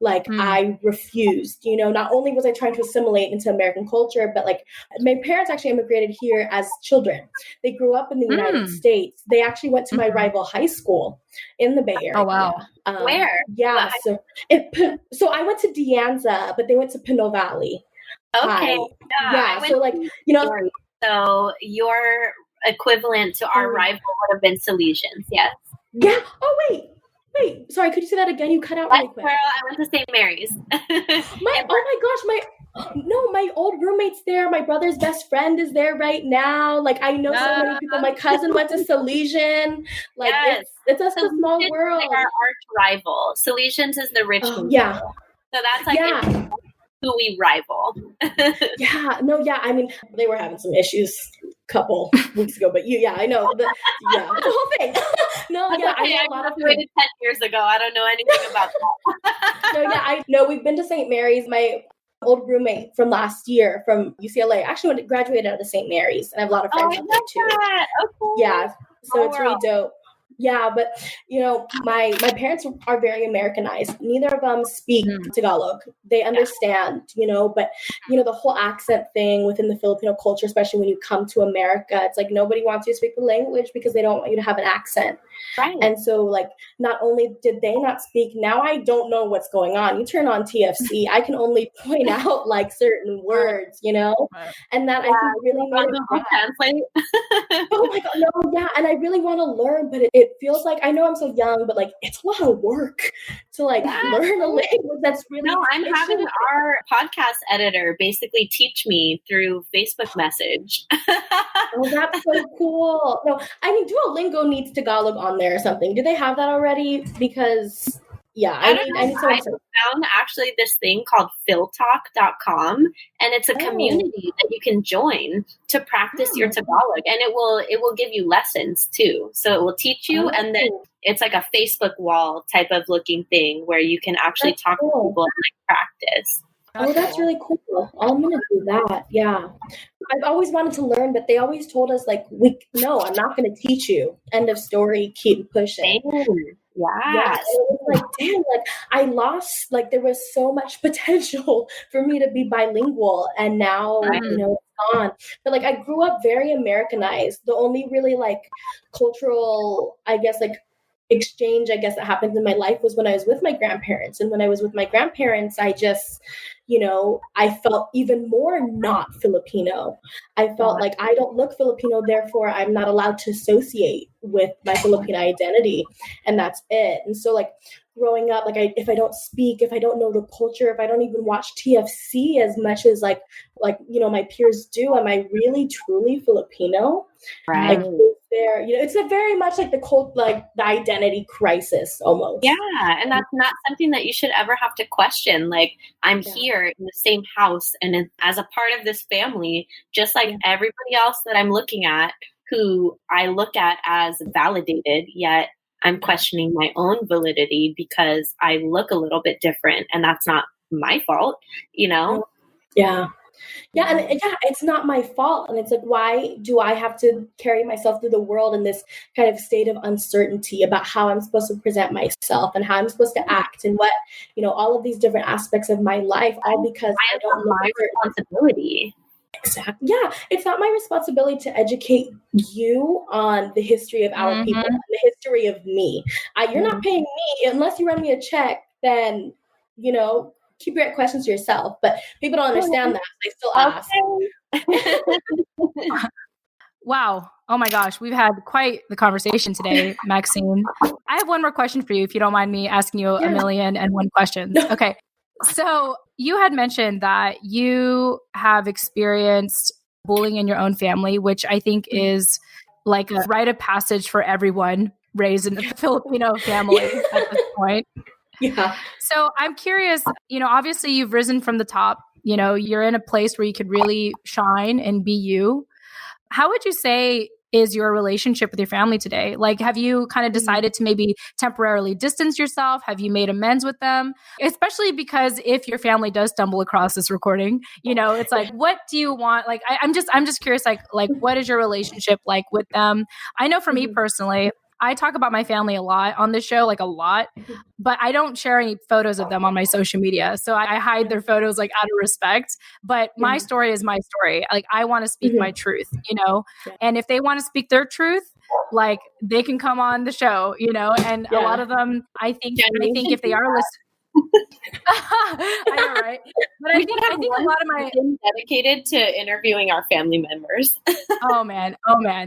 Like I refused, not only was I trying to assimilate into American culture, but like my parents actually immigrated here as children. They grew up in the United States. They actually went to my rival high school in the Bay Area. Oh, wow. Where? Yeah. So I went to De Anza, but they went to Pinot Valley. Okay. So like, So your equivalent to our rival would have been Salesians, yes? Yeah. Oh, wait. Sorry, could you say that again? You cut out really quick. Girl, I went to St. Mary's. My old roommate's there. My brother's best friend is there right now. Like I know so many people. My cousin went to Salesian. Like it's a small world. Like our arch rival. Salesians is the rich people. Yeah. So that's like who we rival. I mean, they were having some issues a couple weeks ago, but I know the whole thing. I know a lot of people. 10 years ago. I don't know anything about that. I know we've been to St. Mary's. My old roommate from last year from UCLA actually graduated out of St. Mary's, and I have a lot of friends up there too. Oh, cool. Yeah, so it's really dope. Yeah, but my parents are very Americanized. Neither of them speak Tagalog. They understand, but the whole accent thing within the Filipino culture, especially when you come to America, it's like nobody wants you to speak the language because they don't want you to have an accent. Right. And so like not only did they not speak, now I don't know what's going on. You turn on TFC, I can only point out like certain words, and that I think really made it translate. Oh my God, no, yeah. And I really want to learn, but it feels like, I know I'm so young, but like it's a lot of work to like learn a language that's really. No, I'm having our podcast editor basically teach me through Facebook message. Oh, that's so cool. No, I mean Duolingo needs Tagalog on there or something. Do they have that already? Because I found actually this thing called philtalk.com, and it's a community that you can join to practice your Tagalog, and it will give you lessons too. So it will teach you, and then it's like a Facebook wall type of looking thing where you can actually talk to people and like practice. That's really cool. I'm going to do that. Yeah. I've always wanted to learn, but they always told us like, no, I'm not going to teach you. End of story. Keep pushing. Yeah. And it was like, damn, like I lost, like there was so much potential for me to be bilingual, and now, you know, it's gone. But like I grew up very Americanized. The only really like cultural, I guess, like exchange, I guess, that happened in my life was when I was with my grandparents. And when I was with my grandparents, I just, you know, I felt even more not Filipino. I felt like I don't look Filipino, therefore I'm not allowed to associate with my Filipino identity. And that's it. And so like growing up, like if I don't speak, if I don't know the culture, if I don't even watch TFC as much as like, you know, my peers do, am I really truly Filipino? Right. Like, there, you know, it's a very much like the identity crisis almost. Yeah, and that's not something that you should ever have to question. Like, I'm here in the same house and as a part of this family, just like everybody else that I'm looking at, who I look at as validated, yet I'm questioning my own validity because I look a little bit different, and that's not my fault, you know? Yeah. Yeah, and it's not my fault. And it's like, why do I have to carry myself through the world in this kind of state of uncertainty about how I'm supposed to present myself and how I'm supposed to act and what, you know, all of these different aspects of my life, all because I don't know my responsibility. Exactly. Yeah, it's not my responsibility to educate you on the history of our people, and the history of me. You're not paying me unless you run me a check. Then, you know, keep your questions to yourself. But people don't understand that. They still ask. Wow. Oh my gosh. We've had quite the conversation today, Maxine. I have one more question for you, if you don't mind me asking you a million and one questions. Okay. So you had mentioned that you have experienced bullying in your own family, which I think is like a rite of passage for everyone raised in a Filipino family at this point. Yeah. So I'm curious, you know, obviously you've risen from the top, you know, you're in a place where you could really shine and be you. How would you say is your relationship with your family today? Like, have you kind of decided to maybe temporarily distance yourself? Have you made amends with them? Especially because if your family does stumble across this recording, you know, it's like, what do you want? Like, I'm just curious, like, what is your relationship like with them? I know for me personally, I talk about my family a lot on this show, like a lot, but I don't share any photos of them on my social media. So I hide their photos like out of respect. But my story is my story. Like I want to speak my truth, you know, and if they want to speak their truth, like they can come on the show, you know, and a lot of them, I think if they are listening, I know, right? But I think a lot of my dedicated to interviewing our family members. Oh man,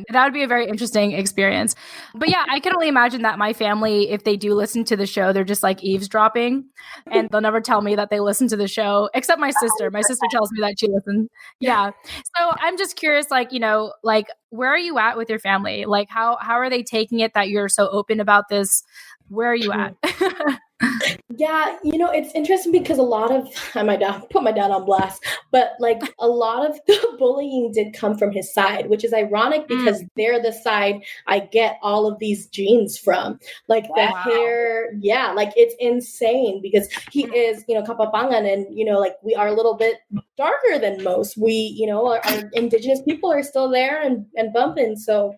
that would be a very interesting experience. But yeah, I can only imagine that my family, if they do listen to the show, they're just like eavesdropping, and they'll never tell me that they listen to the show, except my sister. My sister tells me that she listens. Yeah. So I'm just curious, like, you know, like where are you at with your family? Like how are they taking it that you're so open about this? Where are you at? Yeah, you know, it's interesting because a lot of, I might put my dad on blast, but like a lot of the bullying did come from his side, which is ironic because they're the side I get all of these genes from. Like the hair, like it's insane because he is, you know, Kapapangan, and, you know, like we are a little bit darker than most. We, you know, our indigenous people are still there and bumping. So,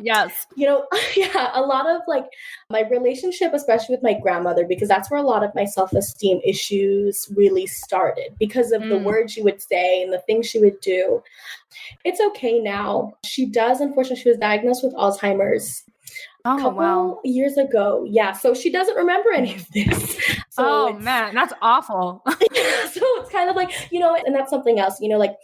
yes, you know, a lot of like my relationship, especially with my grandmother, because that's where a lot of my self-esteem issues really started because of the words she would say and the things she would do. It's okay now. She does, unfortunately, she was diagnosed with Alzheimer's a couple years ago. Yeah, so she doesn't remember any of this. So man, that's awful. So it's kind of like, you know, and that's something else, you know, like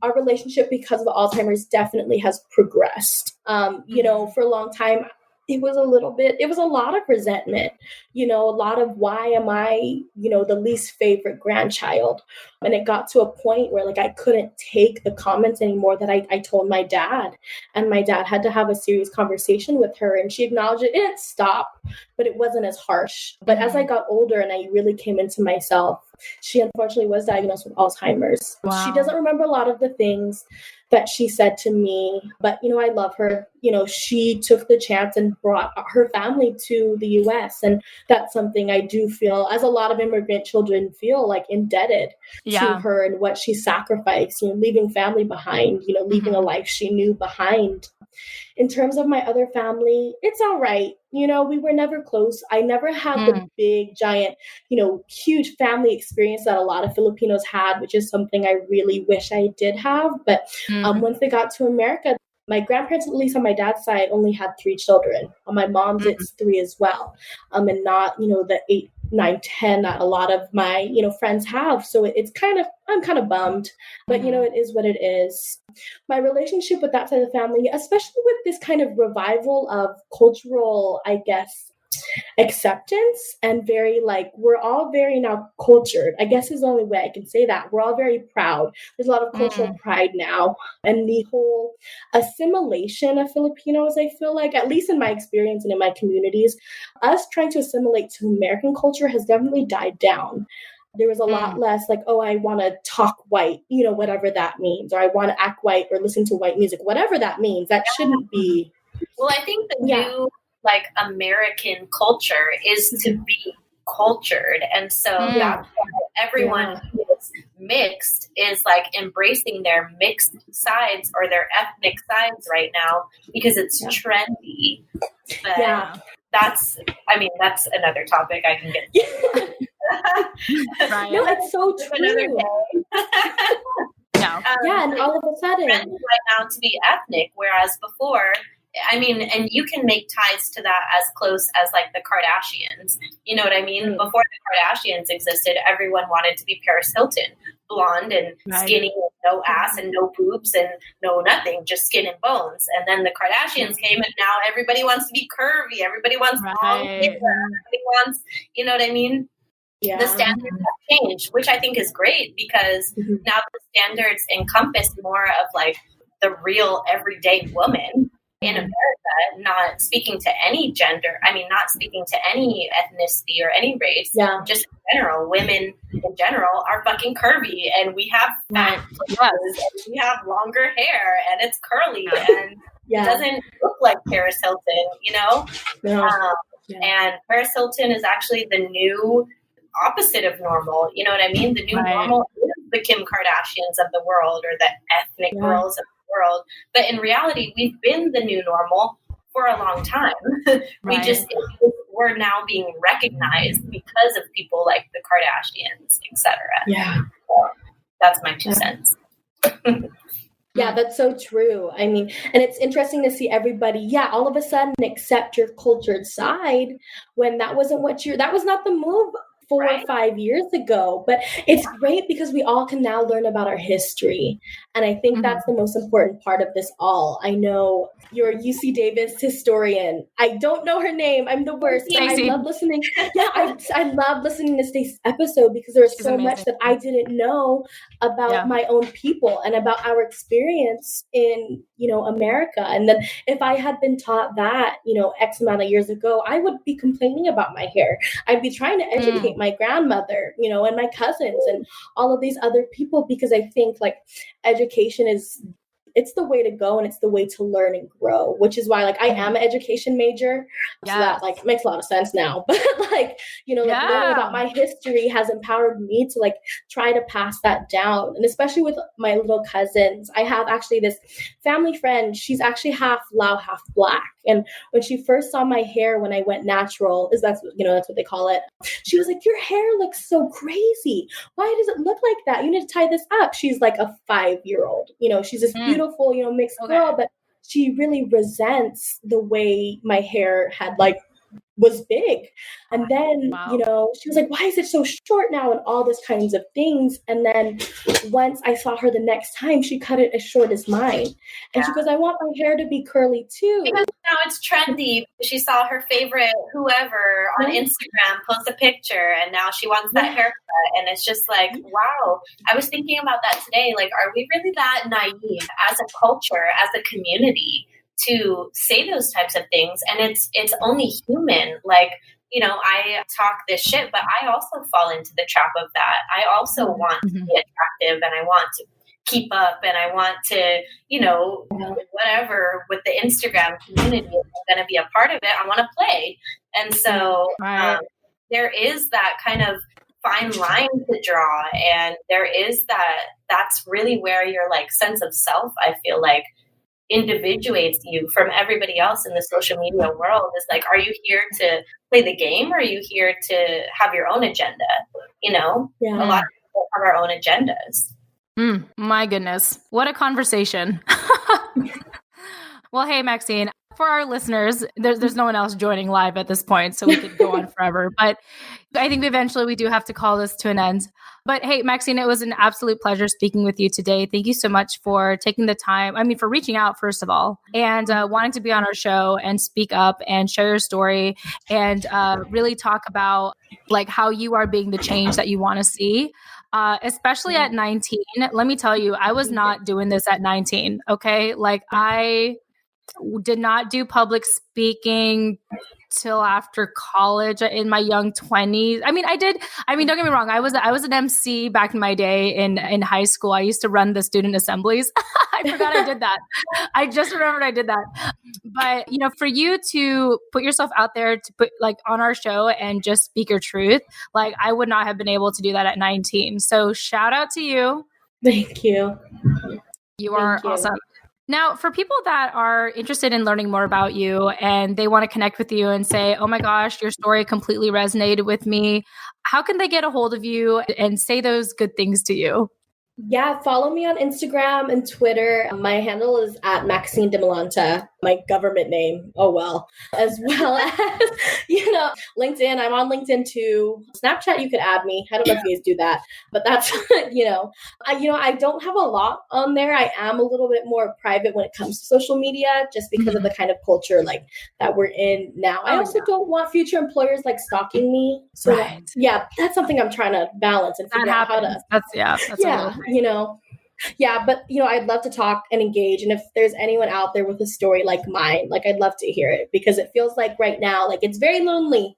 our relationship because of the Alzheimer's definitely has progressed. You know, for a long time, it was a lot of resentment, you know, a lot of why am I, you know, the least favorite grandchild? And it got to a point where like I couldn't take the comments anymore that I told my dad, and my dad had to have a serious conversation with her, and she acknowledged it. It didn't stop, but it wasn't as harsh. But as I got older and I really came into myself, she unfortunately was diagnosed with Alzheimer's. Wow. She doesn't remember a lot of the things that she said to me, but, you know, I love her. You know, she took the chance and brought her family to the US. And that's something I do feel, as a lot of immigrant children feel, like indebted to her and what she sacrificed, leaving family behind, leaving a life she knew behind. In terms of my other family, it's all right. We were never close. I never had the big, giant, huge family experience that a lot of Filipinos had, which is something I really wish I did have. But once they got to America, my grandparents, at least on my dad's side, only had 3 children. On my mom's, it's 3 as well. And not, the 8, 9, 10 that a lot of my, friends have. So I'm kind of bummed, but it is what it is. My relationship with that side of the family, especially with this kind of revival of cultural, I guess, acceptance and very we're all very now cultured, I guess is the only way I can say that. We're all very proud. There's a lot of cultural pride now, and the whole assimilation of Filipinos, I feel like, at least in my experience and in my communities, us trying to assimilate to American culture has definitely died down. There was a lot less I want to talk white, whatever that means, or I want to act white or listen to white music, whatever that means. That shouldn't be. Well, I think the new American culture is to be cultured. And so that's why everyone who is mixed is embracing their mixed sides or their ethnic sides right now because it's trendy. But that's another topic I can get to. Right. No, it's so true. And all of a sudden right now to be ethnic, whereas before, and you can make ties to that as close as the Kardashians. You know what I mean? Before the Kardashians existed, everyone wanted to be Paris Hilton, blonde and skinny, and no ass and no boobs and no nothing, just skin and bones. And then the Kardashians came, and now everybody wants to be curvy. Everybody wants long hair. Everybody wants, you know what I mean? Yeah. The standards have changed, which I think is great because now the standards encompass more of the real everyday woman in America, not speaking to any gender, not speaking to any ethnicity or any race, just in general, women in general are fucking curvy, and we have fat places, and we have longer hair, and it's curly, and it doesn't look like Paris Hilton, and Paris Hilton is actually the new opposite of normal, you know what I mean? The new normal is the Kim Kardashians of the world, or the ethnic girls of the world. But in reality, we've been the new normal for a long time. We're now being recognized because of people like the Kardashians, etc. Yeah. So that's my 2 cents. Yeah, that's so true. And it's interesting to see everybody, all of a sudden accept your cultured side when that wasn't that was not the move 4 or 5 years ago. But it's great because we all can now learn about our history. And I think that's the most important part of this all. I know you're a UC Davis historian. I don't know her name. I'm the worst. But I love listening. I love listening to Stacey's episode because there's so much that I didn't know about my own people and about our experience in, America. And then if I had been taught that, X amount of years ago, I would be complaining about my hair. I'd be trying to educate my grandmother, and my cousins and all of these other people, because I think education it's the way to go, and it's the way to learn and grow, which is why I am an education major. So that makes a lot of sense now. But learning about my history has empowered me to try to pass that down. And especially with my little cousins, I have actually this family friend. She's actually half Lao, half Black. And when she first saw my hair when I went natural, that's what they call it, she was like, "Your hair looks so crazy. Why does it look like that? You need to tie this up." She's like a 5-year-old. She's this beautiful, mixed girl, but she really resents the way my hair had was big. And then, she was like, "Why is it so short now?" And all those kinds of things. And then once I saw her the next time, she cut it as short as mine. And she goes, "I want my hair to be curly too." Because now it's trendy. She saw her favorite whoever on Instagram post a picture, and now she wants that haircut. And it's just wow. I was thinking about that today. Are we really that naive as a culture, as a community, to say those types of things? And it's only human. I talk this shit, but I also fall into the trap of that. I also want to be attractive, and I want to keep up, and I want to, whatever with the Instagram community, if I'm going to be a part of it, I want to play. And so there is that kind of fine line to draw. And there is that's really where your like sense of self, I feel like, individuates you from everybody else in the social media world. Is like, are you here to play the game, or are you here to have your own agenda? A lot of people have our own agendas. My goodness, what a conversation. Well, hey, Maxine, for our listeners, there's no one else joining live at this point, so we could go on forever. But I think eventually we do have to call this to an end. But hey, Maxine, it was an absolute pleasure speaking with you today. Thank you so much for taking the time. I mean, for reaching out, first of all, and wanting to be on our show and speak up and share your story and really talk about like how you are being the change that you want to see. Especially at 19, let me tell you, I was not doing this at 19. Okay. Like I did not do public speaking till after college in my young 20s. I mean, don't get me wrong. I was an MC back in my day in high school. I used to run the student assemblies. I forgot I did that. I just remembered I did that. But, for you to put yourself out there to put like on our show and just speak your truth, like I would not have been able to do that at 19. So shout out to you. Thank you. You are awesome. Now, for people that are interested in learning more about you and they want to connect with you and say, oh my gosh, your story completely resonated with me, how can they get a hold of you and say those good things to you? Yeah, follow me on Instagram and Twitter. My handle is at Maxine Dimalanta, my government name. Oh, well, as well as, LinkedIn. I'm on LinkedIn too. Snapchat, you could add me. I don't know if you guys do that, but that's, I don't have a lot on there. I am a little bit more private when it comes to social media, just because of the kind of culture like that we're in now. I also don't want future employers like stalking me. So that's something I'm trying to balance and figure out how to. But I'd love to talk and engage. And if there's anyone out there with a story like mine, like I'd love to hear it, because it feels like right now, like it's very lonely.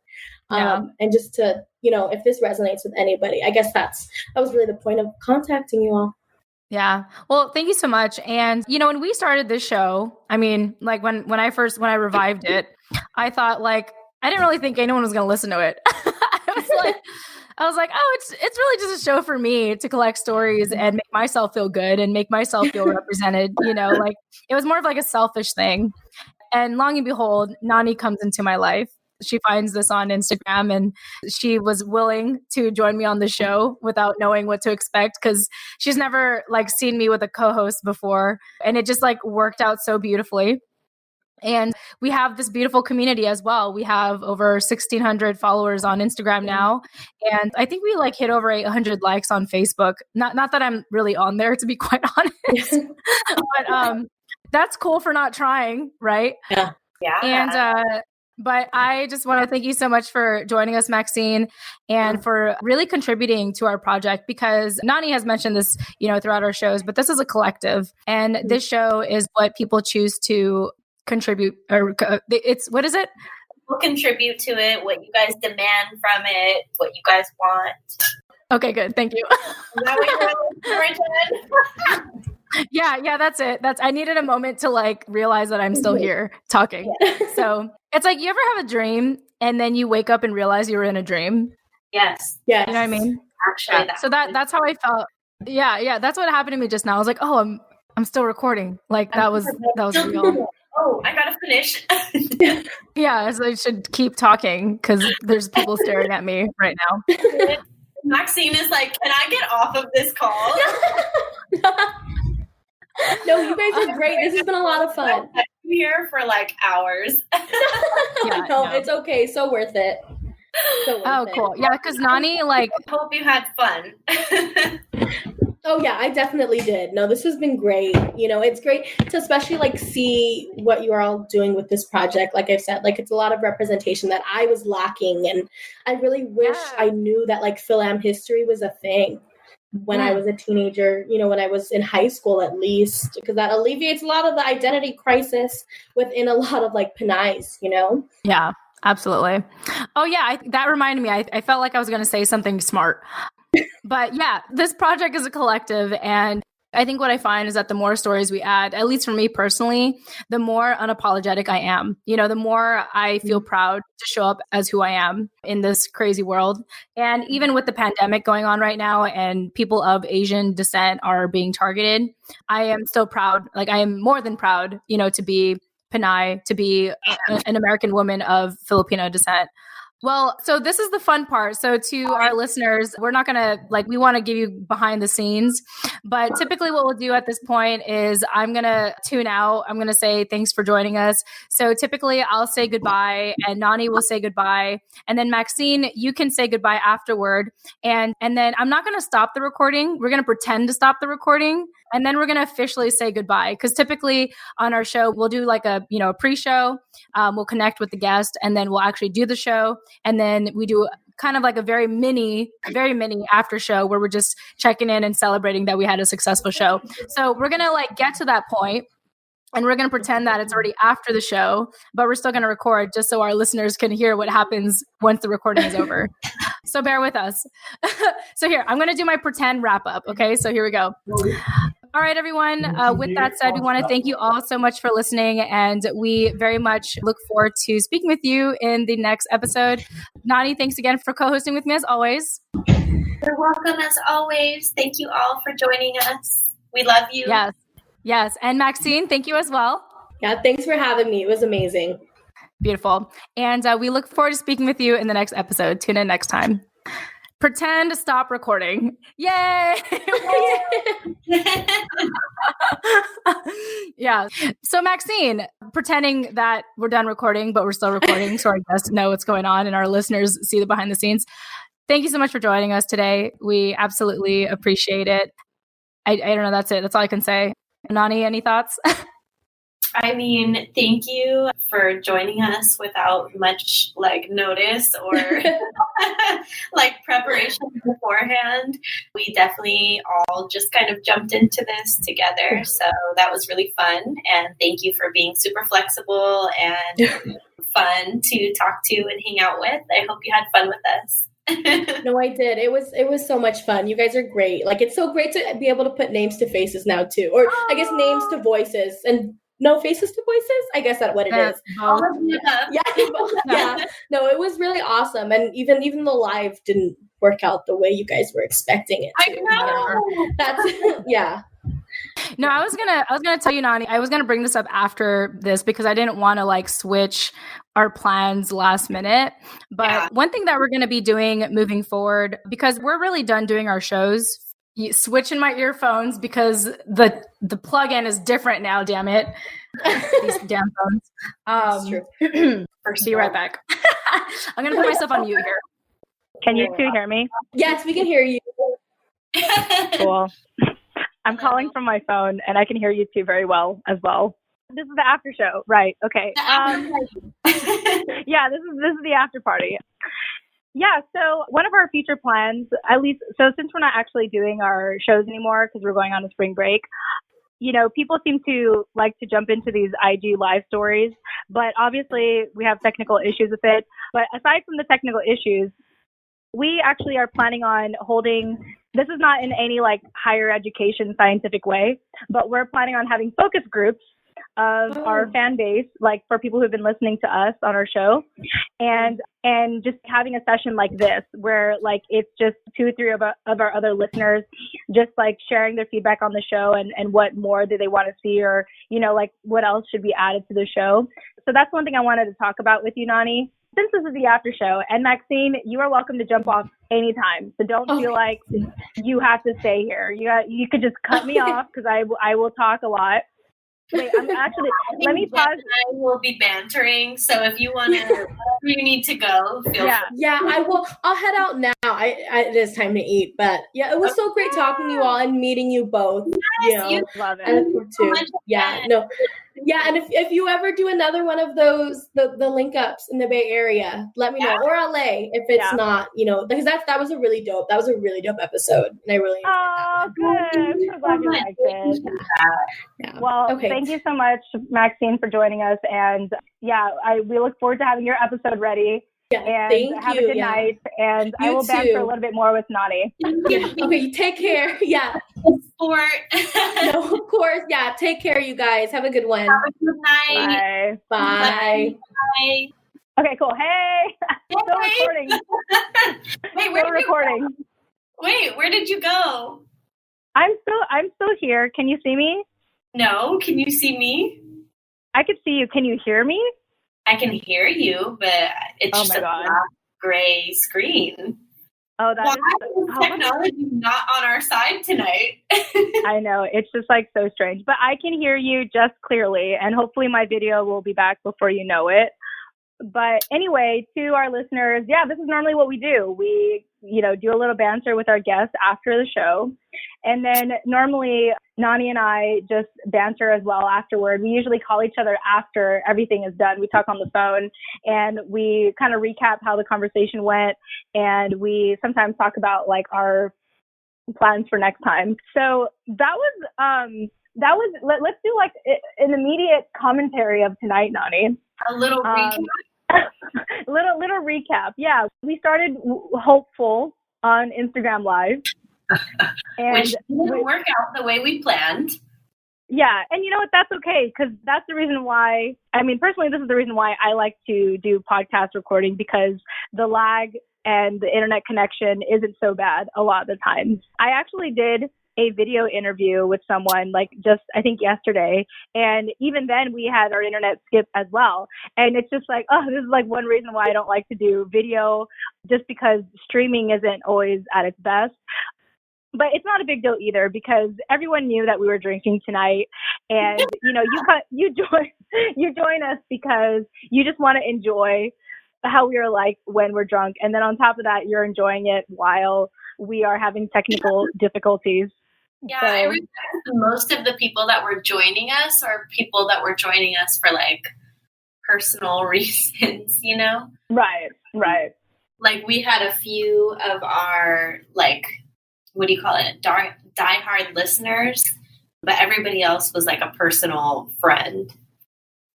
And just to, if this resonates with anybody, I guess that was really the point of contacting you all. Yeah. Well, thank you so much. And, when we started this show, I mean, like when I revived it, I thought like, I didn't really think anyone was going to listen to it. I was like, oh, it's really just a show for me to collect stories and make myself feel good and make myself feel represented. Like it was more of like a selfish thing. And long and behold, Nani comes into my life. She finds this on Instagram and she was willing to join me on the show without knowing what to expect, because she's never like seen me with a co-host before. And it just like worked out so beautifully. And we have this beautiful community as well. We have over 1,600 followers on Instagram now. And I think we like hit over 800 likes on Facebook. Not that I'm really on there, to be quite honest. But that's cool for not trying, right? Yeah. And but I just want to thank you so much for joining us, Maxine, and for really contributing to our project, because Nani has mentioned this, throughout our shows, but this is a collective. And this show is what people choose to contribute, or it's, what is it? We'll contribute to it, what you guys demand from it, what you guys want. Okay, good. Thank you. Yeah, that's it. I needed a moment to like realize that I'm still here talking. So it's like, you ever have a dream and then you wake up and realize you were in a dream? Yes. Yeah. You know what I mean? Actually, so that's how I felt. Yeah. That's what happened to me just now. I was like, oh, I'm still recording. Like that was real. Oh, I gotta finish. Yeah, so I should keep talking because there's people staring at me right now. Maxine is like, can I get off of this call? No, you guys are great. This has been a lot of fun. I'm here for like hours. No, it's okay. So worth it. Cool. Yeah, because Nani, like, hope you had fun. Oh yeah, I definitely did. No, this has been great. It's great to especially like see what you are all doing with this project. Like I've said, like it's a lot of representation that I was lacking, and I really wish I knew that like Phil-Am history was a thing when I was a teenager, when I was in high school at least, because that alleviates a lot of the identity crisis within a lot of like Pinay's, Yeah, absolutely. Oh yeah, that reminded me. I felt like I was going to say something smart. But yeah, this project is a collective, and I think what I find is that the more stories we add, at least for me personally, the more unapologetic I am. The more I feel proud to show up as who I am in this crazy world. And even with the pandemic going on right now and people of Asian descent are being targeted, I am still proud. Like, I am more than proud, to be Pinay, to be an American woman of Filipino descent. Well, so this is the fun part. So to our listeners, we're not going to we want to give you behind the scenes, but typically what we'll do at this point is I'm going to tune out. I'm going to say thanks for joining us. So typically I'll say goodbye and Nani will say goodbye. And then Maxine, you can say goodbye afterward. And then I'm not going to stop the recording. We're going to pretend to stop the recording. And then we're going to officially say goodbye. Because typically on our show, we'll do a pre-show. We'll connect with the guest and then we'll actually do the show. And then we do kind of like a very mini after show where we're just checking in and celebrating that we had a successful show. So we're going to get to that point and we're going to pretend that it's already after the show, but we're still going to record just so our listeners can hear what happens once the recording is over. So bear with us. So here, I'm going to do my pretend wrap up. Okay. So here we go. All right, everyone. With that said, we want to thank you all so much for listening. And we very much look forward to speaking with you in the next episode. Nani, thanks again for co-hosting with me as always. You're welcome as always. Thank you all for joining us. We love you. Yes. And Maxine, thank you as well. Yeah, thanks for having me. It was amazing. Beautiful. And we look forward to speaking with you in the next episode. Tune in next time. Pretend to stop recording. Yay! Yeah. So Maxine, pretending that we're done recording, but we're still recording so our guests know what's going on and our listeners see the behind the scenes. Thank you so much for joining us today. We absolutely appreciate it. I don't know. That's it. That's all I can say. Nani, any thoughts? I mean, thank you for joining us without much notice or preparation beforehand. We definitely all just kind of jumped into this together. So that was really fun. And thank you for being super flexible and fun to talk to and hang out with. I hope you had fun with us. No, I did. It was so much fun. You guys are great. It's so great to be able to put names to faces now too. Or I guess names to voices and no faces to voices. I guess that's what it is. Yeah. No, it was really awesome. And even the live didn't work out the way you guys were expecting it to. I know. That's yeah. No, I was gonna tell you, Nani, I was gonna bring this up after this because I didn't want to switch our plans last minute. But one thing that we're gonna be doing moving forward, because we're really done doing our shows, switching my earphones because the plug-in is different now, damn it. These damn phones. That's true. Be right back. I'm gonna put myself on mute here. Can you two hear me? Yes, we can hear you. Cool. I'm calling from my phone and I can hear you two very well as well. This is the after show, right? Okay. Yeah, this is the after party. Yeah, so one of our future plans, at least, so since we're not actually doing our shows anymore because we're going on a spring break, people seem to like to jump into these IG live stories, but obviously we have technical issues with it. But aside from the technical issues, we actually are planning on holding, this is not in any higher education scientific way, but we're planning on having focus groups of our fan base, for people who've been listening to us on our show, and just having a session like this where it's just 2 or 3 of our other listeners just sharing their feedback on the show and what more do they want to see, or what else should be added to the show. So that's one thing I wanted to talk about with you, Nani. Since this is the after show, and Maxine, you are welcome to jump off anytime. So don't feel like you have to stay here. You could just cut me off because I will talk a lot. Wait, I'm actually, let me pause. I will be bantering. So if you want to, you need to go. Yeah, I will. I'll head out now. It is time to eat, but yeah, it was so great talking to you all and meeting you both. Yes, you love it. And too. Yeah, no. Yeah, and if you ever do another one of those, the link ups in the Bay Area, let me know. Or LA if it's not, because that was a really dope episode. And I really enjoyed that one. Good. I'm so glad you liked it. Yeah. Well, okay. Thank you so much, Maxine, for joining us. And we look forward to having your episode ready. Yeah, And have a good night. And I will banter a little bit more with Nani. Yeah. Okay, take care. Yeah. Sport. No, of course. Yeah, take care, you guys. Have a good one. Have a good night. Bye. Bye. Bye. Okay, cool. Hey, still recording. Wait, where did you go? Wait, where did you go? I'm still here. Can you see me? No, can you see me? I could see you. Can you hear me? I can hear you, but it's just a black gray screen. Oh, why is technology not on our side tonight? I know. It's just like so strange. But I can hear you just clearly, and hopefully my video will be back before you know it. But anyway, to our listeners, this is normally what we do. We, do a little banter with our guests after the show. And then normally Nani and I just banter as well afterward. We usually call each other after everything is done. We talk on the phone and we kind of recap how the conversation went. And we sometimes talk about like our plans for next time. So let's do like an immediate commentary of tonight, Nani. A little recap. little recap. Yeah, we started hopeful on Instagram Live, and which didn't work out the way we planned. Yeah, and you know what? That's okay, because that's the reason why. I mean, personally, this is the reason why I like to do podcast recording, because the lag and the internet connection isn't so bad a lot of the time. I actually did a video interview with someone like just, I think yesterday. And even then we had our internet skip as well. And it's just like, this is like one reason why I don't like to do video, just because streaming isn't always at its best. But it's not a big deal either, because everyone knew that we were drinking tonight. And, you join us because you just want to enjoy how we are like when we're drunk. And then on top of that, you're enjoying it while we are having technical difficulties. Yeah, I realized most of the people that were joining us are people that were joining us for like personal reasons, Right. Like we had a few of our like, what do you call it? Diehard listeners, but everybody else was like a personal friend.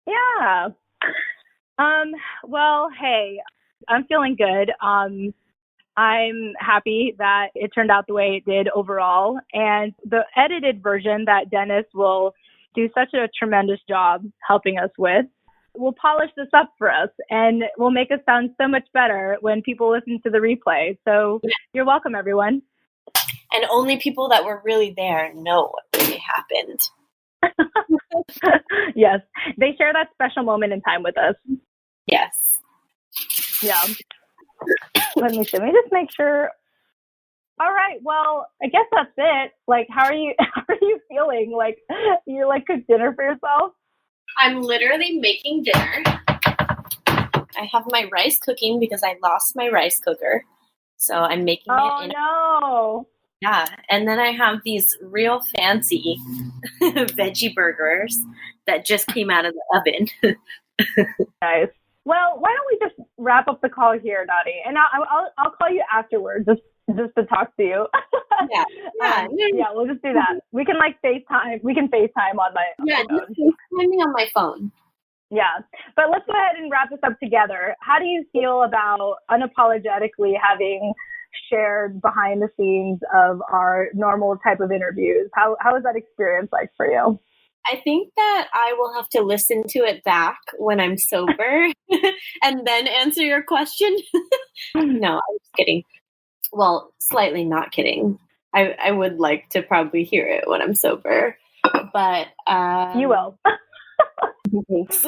Yeah. Well, hey, I'm feeling good. I'm happy that it turned out the way it did overall. And the edited version that Dennis will do such a tremendous job helping us with will polish this up for us and will make us sound so much better when people listen to the replay. So you're welcome, everyone. And only people that were really there know what really happened. Yes. They share that special moment in time with us. Yes. Yeah. Let me just make sure. All right. Well, I guess that's it. Like, how are you feeling? Like, you like cook dinner for yourself? I'm literally making dinner. I have my rice cooking because I lost my rice cooker. So I'm making it. Oh, no. Yeah. And then I have these real fancy veggie burgers that just came out of the oven. Nice. Well, why don't we just wrap up the call here, Nani? And I'll call you afterwards just to talk to you. Yeah. We'll just do that. We can like FaceTime. We can FaceTime on my phone. Just FaceTime me on my phone. Yeah. But let's go ahead and wrap this up together. How do you feel about unapologetically having shared behind the scenes of our normal type of interviews? How is that experience like for you? I think that I will have to listen to it back when I'm sober and then answer your question. No, I'm just kidding. Well, slightly not kidding. I would like to probably hear it when I'm sober, but you will. Thanks.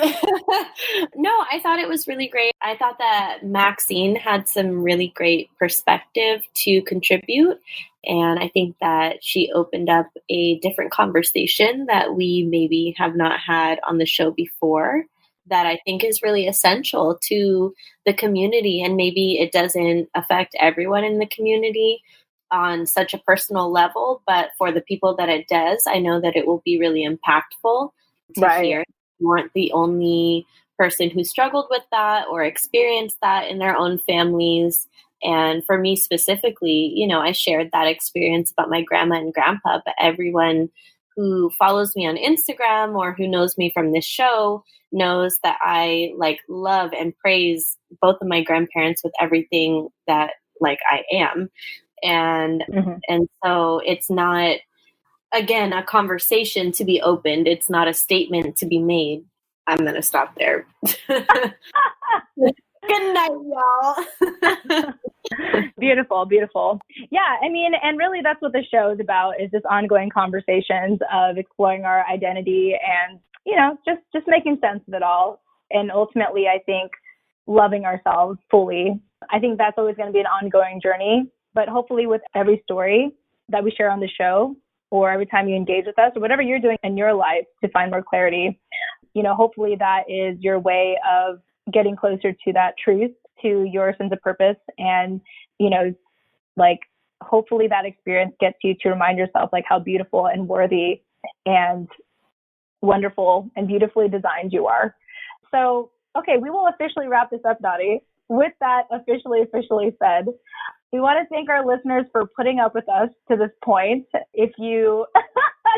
No, I thought it was really great. I thought that Maxine had some really great perspective to contribute. And I think that she opened up a different conversation that we maybe have not had on the show before, that I think is really essential to the community. And maybe it doesn't affect everyone in the community on such a personal level, but for the people that it does, I know that it will be really impactful to hear. You weren't the only person who struggled with that or experienced that in their own families. And for me specifically, I shared that experience about my grandma and grandpa, but everyone who follows me on Instagram or who knows me from this show knows that I like love and praise both of my grandparents with everything that like I am. And so it's not, again, a conversation to be opened. It's not a statement to be made. I'm going to stop there. Good night, y'all. Beautiful, beautiful. Yeah, I mean, and really that's what the show is about, is just ongoing conversations of exploring our identity and, you know, just making sense of it all. And ultimately, I think loving ourselves fully. I think that's always going to be an ongoing journey. But hopefully with every story that we share on the show, or every time you engage with us, or whatever you're doing in your life to find more clarity, you know, hopefully that is your way of getting closer to that truth, to your sense of purpose. And, you know, like, hopefully that experience gets you to remind yourself like how beautiful and worthy and wonderful and beautifully designed you are. So, okay, we will officially wrap this up, Dottie. With that officially said, we want to thank our listeners for putting up with us to this point. If you,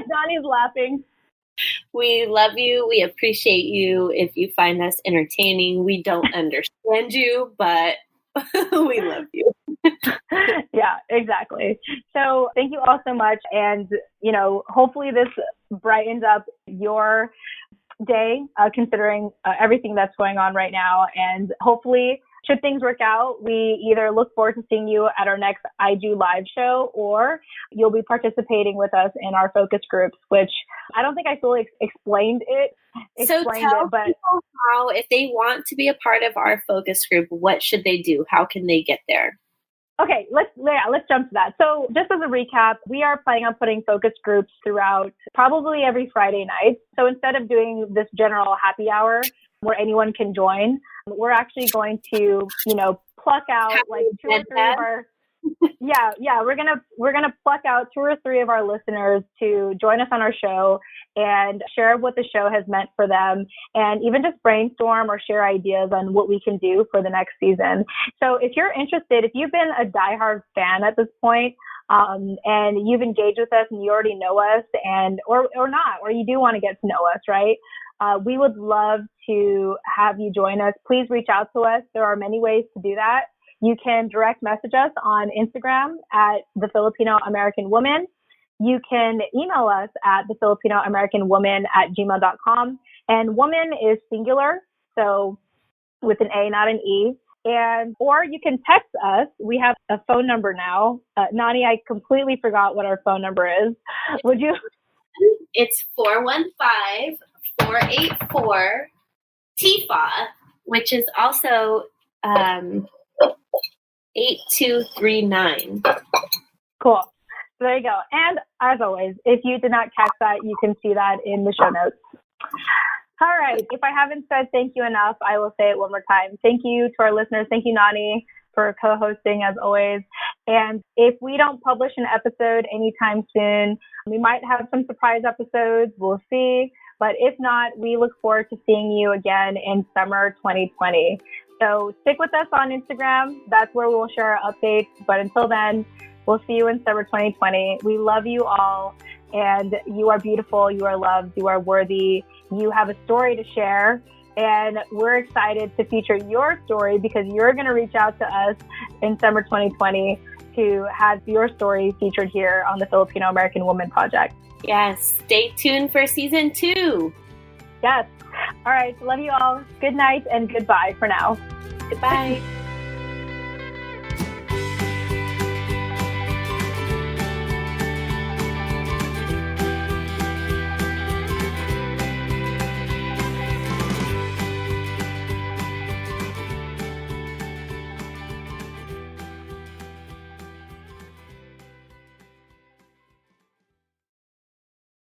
Donnie's laughing. We love you. We appreciate you. If you find us entertaining, we don't understand you, but we love you. Yeah, exactly. So thank you all so much. And, you know, hopefully this brightens up your day, considering everything that's going on right now. And hopefully, should things work out, we either look forward to seeing you at our next I Do Live show, or you'll be participating with us in our focus groups, which I don't think I fully explained it. So tell people how, if they want to be a part of our focus group, what should they do? How can they get there? Okay, let's jump to that. So just as a recap, we are planning on putting focus groups throughout probably every Friday night. So instead of doing this general happy hour where anyone can join, we're actually going to, you know, pluck out like 2 or 3 of our we're gonna pluck out 2 or 3 of our listeners to join us on our show and share what the show has meant for them, and even just brainstorm or share ideas on what we can do for the next season. So if you're interested, if you've been a diehard fan at this point, and you've engaged with us and you already know us, and or not, or you do want to get to know us, right? We would love to have you join us. Please reach out to us. There are many ways to do that. You can direct message us on Instagram at The Filipino American Woman. You can email us at thefilipinoamericanwoman@gmail.com. And woman is singular, so with an A, not an E. Or you can text us. We have a phone number now. Nani, I completely forgot what our phone number is. Would you? It's 415-484-TIFA, which is also 8239. Cool. So there you go. And as always, if you did not catch that, you can see that in the show notes. All right. If I haven't said thank you enough, I will say it one more time. Thank you to our listeners. Thank you, Nani, for co-hosting as always. And if we don't publish an episode anytime soon, we might have some surprise episodes. We'll see. But if not, we look forward to seeing you again in summer 2020. So stick with us on Instagram. That's where we'll share our updates. But until then, we'll see you in summer 2020. We love you all. And you are beautiful. You are loved. You are worthy. You have a story to share. And we're excited to feature your story, because you're going to reach out to us in summer 2020 to have your story featured here on the Filipino American Woman Project. Yes. Stay tuned for season 2. Yes. All right. Love you all. Good night and goodbye for now. Goodbye.